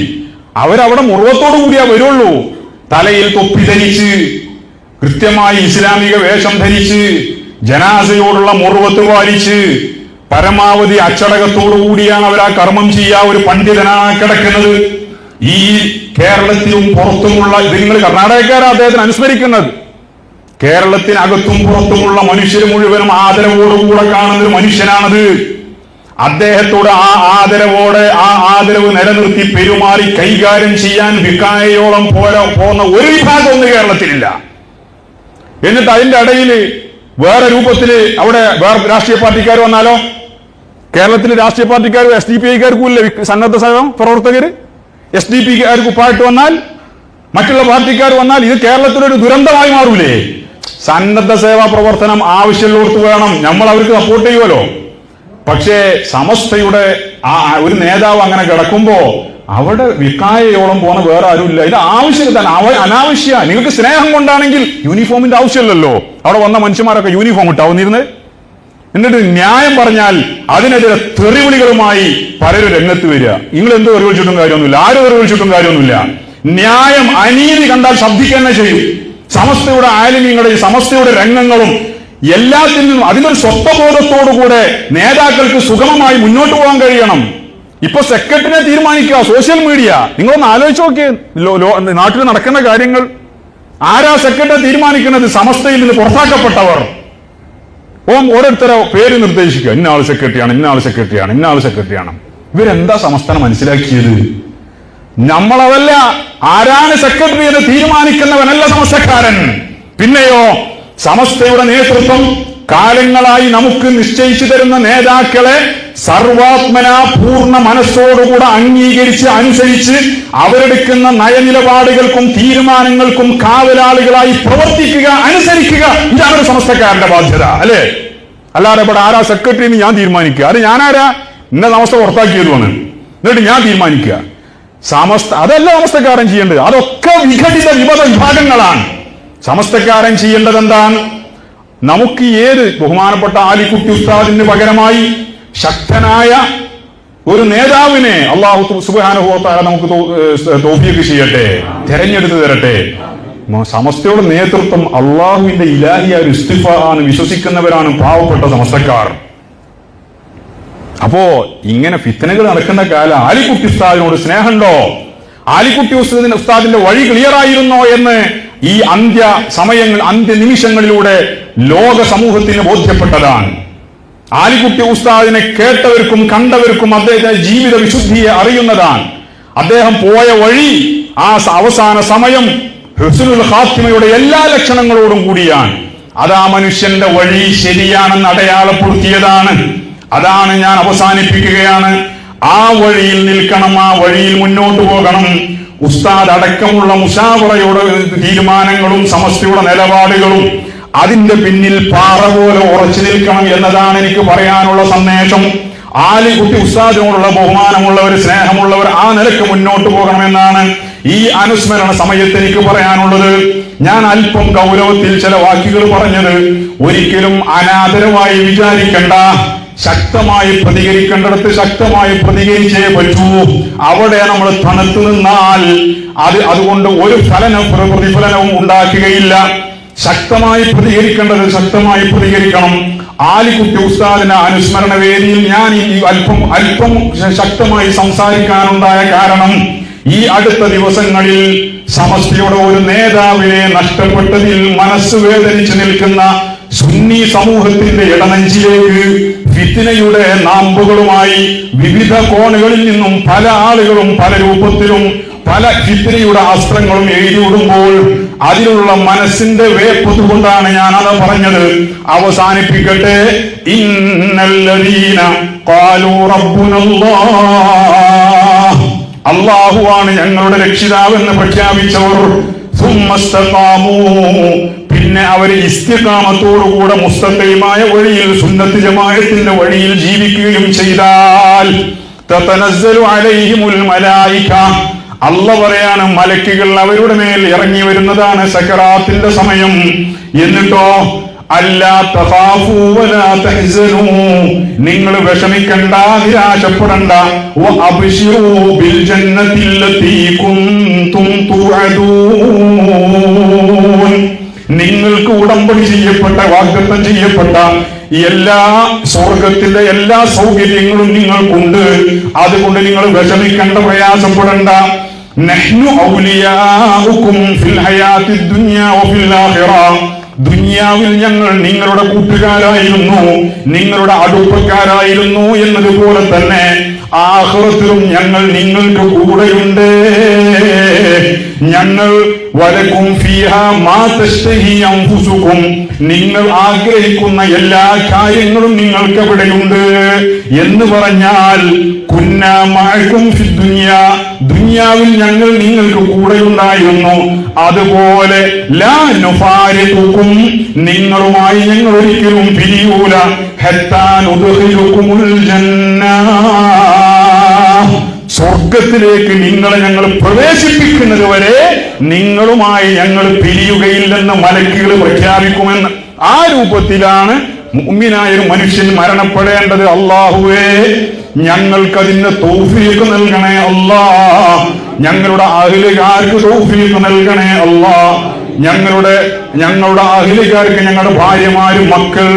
അവരവിടെ മുറുവത്തോടു കൂടിയാ വരുള്ളൂ. തലയിൽ തൊപ്പി ധരിച്ച് കൃത്യമായി ഇസ്ലാമിക വേഷം ധരിച്ച് ജനാസയോടുള്ള മുറുവത്ത് പാലിച്ച് പരമാവധി അച്ചടക്കത്തോടു കൂടിയാണ് അവർ ആ കർമ്മം ചെയ്യുക. ഒരു പണ്ഡിതനാണ് കിടക്കുന്നത്. ഈ കേരളത്തിലും പുറത്തുമുള്ള നിങ്ങൾ കർണാടകക്കാരാണ് അദ്ദേഹത്തിന് അനുസ്മരിക്കുന്നത്. കേരളത്തിനകത്തും പുറത്തുമുള്ള മനുഷ്യർ മുഴുവനും ആദരവോടുകൂടെ കാണുന്ന ഒരു മനുഷ്യനാണത്. അദ്ദേഹത്തോട് ആ ആദരവ് നിലനിർത്തി പെരുമാറി കൈകാര്യം ചെയ്യാൻ വികായയോളം പോകുന്ന ഒരു വിഭാഗം ഒന്നും കേരളത്തിലില്ല. എന്നിട്ട് അതിന്റെ ഇടയിൽ വേറെ രൂപത്തില് അവിടെ വേറെ രാഷ്ട്രീയ പാർട്ടിക്കാർ വന്നാലോ? കേരളത്തിലെ രാഷ്ട്രീയ പാർട്ടിക്കാരും SDPIക്കാർക്കും ഇല്ല സന്നദ്ധ സേവ പ്രവർത്തകര്. SDPക്കാർക്ക് ഉപ്പായിട്ട് വന്നാൽ, മറ്റുള്ള പാർട്ടിക്കാർ വന്നാൽ ഇത് കേരളത്തിലൊരു ദുരന്തമായി മാറൂലേ? സന്നദ്ധ സേവാ പ്രവർത്തനം ആവശ്യമുള്ളവർക്ക് വേണം, നമ്മൾ അവർക്ക് സപ്പോർട്ട് ചെയ്യുമല്ലോ. പക്ഷേ സമസ്തയുടെ ഒരു നേതാവ് അങ്ങനെ കിടക്കുമ്പോ അവിടെ വികായയോളം പോകുന്ന വേറെ ആരുമില്ല. ഇത് ആവശ്യം അനാവശ്യ. നിങ്ങൾക്ക് സ്നേഹം കൊണ്ടാണെങ്കിൽ യൂണിഫോമിന്റെ ആവശ്യമില്ലല്ലോ. അവിടെ വന്ന മനുഷ്യന്മാരൊക്കെ യൂണിഫോം ഇട്ടാവുന്നിരുന്ന്. എന്നിട്ട് ന്യായം പറഞ്ഞാൽ അതിനെതിരെ തെറിവിളികളുമായി പലരും രംഗത്ത് വരിക. നിങ്ങൾ എന്ത് തെറിവിളിച്ചിട്ടും കാര്യമൊന്നുമില്ല, ആരും തെറിവിളിച്ചിട്ടും കാര്യമൊന്നുമില്ല. ന്യായം അനീതി കണ്ടാൽ ശബ്ദിക്കുക തന്നെ ചെയ്യും. സമസ്തയുടെ ആലിമ്യങ്ങളുടെയും സമസ്തയുടെ രംഗങ്ങളും എല്ലാത്തിനും അതിനൊരു സ്വത്വബോധത്തോടുകൂടെ നേതാക്കൾക്ക് സുഗമമായി മുന്നോട്ട് പോകാൻ കഴിയണം. ഇപ്പൊ സെക്രട്ടറിനെ തീരുമാനിക്കുക സോഷ്യൽ മീഡിയ. നിങ്ങളൊന്ന് ആലോചിച്ച് നോക്കിയേ, നാട്ടിൽ നടക്കുന്ന കാര്യങ്ങൾ. ആരാ സെക്രട്ടറി തീരുമാനിക്കുന്നത്? സമസ്തയിൽ നിന്ന് പുറത്താക്കപ്പെട്ടവർ. ഓരോരുത്തരോ പേര് നിർദ്ദേശിക്കുക, ഇന്ന ആൾ സെക്രട്ടറിയാണ്, ഇന്ന ആൾ സെക്രട്ടറിയാണ്, ഇന്ന ആൾ സെക്രട്ടറിയാണ്. ഇവരെന്താ സമസ്തനെ മനസ്സിലാക്കിയത്? നമ്മളതല്ല. ആരാണ് സെക്രട്ടറി എന്ന് തീരുമാനിക്കുന്നവനല്ല സമസ്തക്കാരൻ. പിന്നെയോ സമസ്തയുടെ നേതൃത്വം കാലങ്ങളായി നമുക്ക് നിശ്ചയിച്ചു തരുന്ന നേതാക്കളെ സർവാത്മന പൂർണ്ണ മനസ്സോടുകൂടെ അംഗീകരിച്ച് അനുസരിച്ച് അവരെടുക്കുന്ന നയനിലപാടുകൾക്കും തീരുമാനങ്ങൾക്കും കാവലാളുകളായി പ്രവർത്തിക്കുക, അനുസരിക്കുക. ഇതാണ് ഒരു സമസ്തക്കാരന്റെ ബാധ്യത, അല്ലേ? അല്ലാതെ ഇവിടെ ആരാ സെക്രട്ടറി എന്ന് ഞാൻ തീരുമാനിക്കുക? അത് ഞാനാരാ? ഇന്ന സമസ്ത പുറത്താക്കിയതുമാണ്, എന്നിട്ട് ഞാൻ തീരുമാനിക്കുക. അതല്ല സമസ്തക്കാരൻ ചെയ്യേണ്ടത്. അതൊക്കെ വിഘടിത വിഭാഗങ്ങളാണ്. സമസ്തക്കാരൻ ചെയ്യേണ്ടത് എന്താണ്? നമുക്ക് ബഹുമാനപ്പെട്ട ആലിക്കുട്ടി ഉസ്താദിന് പകരമായി ശക്തനായ ഒരു നേതാവിനെ അല്ലാഹു സുബ്ഹാനഹു വ തആല നമുക്ക് തൗഫീഖ് ചെയ്യട്ടെ, തെരഞ്ഞെടുത്ത് തരട്ടെ. സമസ്തയുടെ നേതൃത്വം അള്ളാഹുവിന്റെ ഇലാഹിയ ഒരു ഇസ്തിഫാ ആണ്, വിശ്വസിക്കുന്നവരാണ് പാവപ്പെട്ട സമസ്തക്കാർ. അപ്പോ ഇങ്ങനെ ഫിത്തനകൾ നടക്കുന്ന കാലം ആലിക്കുട്ടി ഉസ്താദിനോട് സ്നേഹമുണ്ടോ? ആലിക്കുട്ടി ഉസ്താദിന്റെ വഴി ക്ലിയർ ആയിരുന്നോ എന്ന് ഈ അന്ത്യ നിമിഷങ്ങളിലൂടെ ലോക സമൂഹത്തിന് ബോധ്യപ്പെട്ടതാണ്. ആലിക്കുട്ടി ഉസ്താദിനെ കേട്ടവർക്കും കണ്ടവർക്കും അദ്ദേഹത്തിന്റെ ജീവിത വിശുദ്ധിയെ അറിയുന്നതാണ്. അദ്ദേഹം പോയ വഴി, ആ അവസാന സമയം ഹുസ്നുൽ ഖാത്തിമയുടെ എല്ലാ ലക്ഷണങ്ങളോടും കൂടിയാണ്. അതാ മനുഷ്യന്റെ വഴി ശരിയാണെന്ന് അടയാളപ്പെടുത്തിയതാണ്. അതാണ് ഞാൻ അവസാനിപ്പിക്കുകയാണ്. ആ വഴിയിൽ നിൽക്കണം, ആ വഴിയിൽ മുന്നോട്ട് പോകണം. ഉസ്താദ് അടക്കമുള്ള മുശാവറയുടെ തീരുമാനങ്ങളും സമസ്തയുടെ നിലപാടുകളും അതിന്റെ പിന്നിൽ പാറ പോലെ ഉറച്ചു നിൽക്കണം എന്നതാണ് എനിക്ക് പറയാനുള്ള സന്ദേശം. ആലിക്കുട്ടി ഉസ്താദിനോടുള്ള ബഹുമാനമുള്ളവർ, സ്നേഹമുള്ളവർ ആ നിലക്ക് മുന്നോട്ട് പോകണമെന്നാണ് ഈ അനുസ്മരണ സമയത്ത് എനിക്ക് പറയാനുള്ളത്. ഞാൻ അല്പം ഗൗരവത്തിൽ ചില വാക്കുകൾ പറഞ്ഞത് ഒരിക്കലും അനാദരവായി വിചാരിക്കണ്ട. ശക്തമായി പ്രതികരിക്കേണ്ടടുത്ത് ശക്തമായി പ്രതികരിച്ചേ പറ്റൂ. അവിടെ നമ്മൾ തണുത്തു നിന്നാൽ അതുകൊണ്ട് ഒരു പ്രതിഫലനവും ഉണ്ടാക്കുകയില്ല. ശക്തമായി പ്രതികരിക്കേണ്ടത് ശക്തമായി പ്രതികരിക്കണം. ആലിക്കുട്ടി ഉസ്താദിന്റെ അനുസ്മരണ വേദിയിൽ ഞാൻ അല്പം ശക്തമായി സംസാരിക്കാനുണ്ടായ കാരണം, ഈ അടുത്ത ദിവസങ്ങളിൽ സമസ്തയുടെ ഒരു നേതാവിനെ നഷ്ടപ്പെട്ടതിൽ മനസ്സ് വേദനിച്ചു നിൽക്കുന്ന സുന്നി സമൂഹത്തിന്റെ ഇടനെഞ്ചിലേക്ക് ഫിത്നയുടെ നാമ്പുകളുമായി വിവിധ കോണുകളിൽ നിന്നും പല ആളുകളും പല രൂപത്തിലും പല ഫിത്നയുടെ അസ്ത്രങ്ങളും എഴുതിവിടുമ്പോൾ അതിലുള്ള മനസ്സിന്റെ വേപ്പത് കൊണ്ടാണ് ഞാൻ അത് പറഞ്ഞത്. അവസാനിപ്പിക്കട്ടെ. ഇന്നല്ലദീന ഖാലൂ റബ്ബുനല്ലാഹ്, അല്ലാഹുവാണ് ഞങ്ങളുടെ രക്ഷിതാവെന്ന് പ്രഖ്യാപിച്ചവർ, സുമ്മസ്തഖാമൂ, പിന്നെ അവർ ഇസ്തിഖാമത്തോടുകൂടെ മുസ്തഖീമായ വഴിയിൽ സുന്നത്ത് ജമാഅത്തിന്റെ വഴിയിൽ ജീവിക്കുകയും ചെയ്താൽ, തതനസ്സലു അലൈഹിമുൽ മലായിക, അല്ലാഹു പറയാണ് മലക്കുകൾ അവരുടെ മേൽ ഇറങ്ങി വരുന്നതാണ് സക്കറാത്തിന്റെ സമയം. എന്നിട്ടോ അല്ലാ തഖാഫൂ വലാ തഹ്സനൂ, നിങ്ങൾ വിഷമിക്കണ്ട, നിരാശപ്പെടണ്ട. വഅബ്ശിറൂ ബിൽ ജന്നത്തില്ലതീ കുൻതും തുഅദൂൻ, നിങ്ങൾക്ക് ഉടമ്പടി ചെയ്യപ്പെട്ട വാഗ്ദത്തം ചെയ്യപ്പെട്ട എല്ലാ സ്വർഗത്തിന്റെ എല്ലാ സൗകര്യങ്ങളും നിങ്ങൾക്കുണ്ട്. അതുകൊണ്ട് നിങ്ങൾ വിഷമിക്കണ്ട, പ്രയാസപ്പെടണ്ട. നഹ്നു ഔലിയാഉകും ഫിൽ ഹയാത്തിദ് ദുനിയാ വഫിൽ ആഖിറ, ദുനിയാവിൽ ഞങ്ങൾ നിങ്ങളുടെ കൂട്ടുകാരായിരുന്നു, നിങ്ങളുടെ അടുപ്പക്കാരായിരുന്നു എന്നതുപോലെ തന്നെ ആഖിറത്തിലും ഞങ്ങൾ നിങ്ങൾക്ക് കൂടെയുണ്ട്. ഞങ്ങൾ വലക്കും ഫീഹാ മാ തശ്തഹി അൻഫുസുകും, നിങ്ങൾ ആഗ്രഹിക്കുന്ന എല്ലാ കാര്യങ്ങളും നിങ്ങൾക്ക് അവിടെയുണ്ട് എന്ന് പറഞ്ഞാൽ, കുന്നാ മഅകും ഫിദ് ദുനിയാ, ദുനിയാവിൽ ഞങ്ങൾ നിങ്ങൾക്ക് കൂടെയുണ്ടായിരുന്നു. അതുപോലെ ലാ നുഫാരിഖുകും, നിങ്ങളുമായി ഞങ്ങൾ ഒരിക്കലും പിരിയൂല. ഹത്താ നുദ്ഖിലുകുമുൽ ജന്നah, സ്വർഗത്തിലേക്ക് നിങ്ങളെ ഞങ്ങൾ പ്രവേശിപ്പിക്കുന്നത് വരെ നിങ്ങളുമായി ഞങ്ങൾ പിരിയുകയില്ലെന്ന് മലക്കുകൾ പ്രഖ്യാപിക്കുമെന്ന്. ആ രൂപത്തിലാണ് മുഅ്മിനായ ഒരു മനുഷ്യൻ മരണപ്പെടേണ്ടത്. അല്ലാഹുവേ, ഞങ്ങൾക്കതിന് തൗഫീഖ് നൽകണേ അല്ലാഹ്, ഞങ്ങളുടെ അഹ്ലുകാർക്ക് തൗഫീഖ് നൽകണേ അല്ലാഹ്, ഞങ്ങളുടെ അഹ്ലുകാർക്ക്, ഞങ്ങളുടെ ഭാര്യമാര്, മക്കൾ,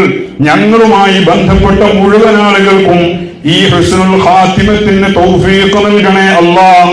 ഞങ്ങളുമായി ബന്ധപ്പെട്ട മുഴുവൻ ആളുകൾക്കും ഈ ഹുസ്നുൽ ഖാത്തിമത്തിന് തൗഫീഖ് നൽകണേ അല്ലാഹ്.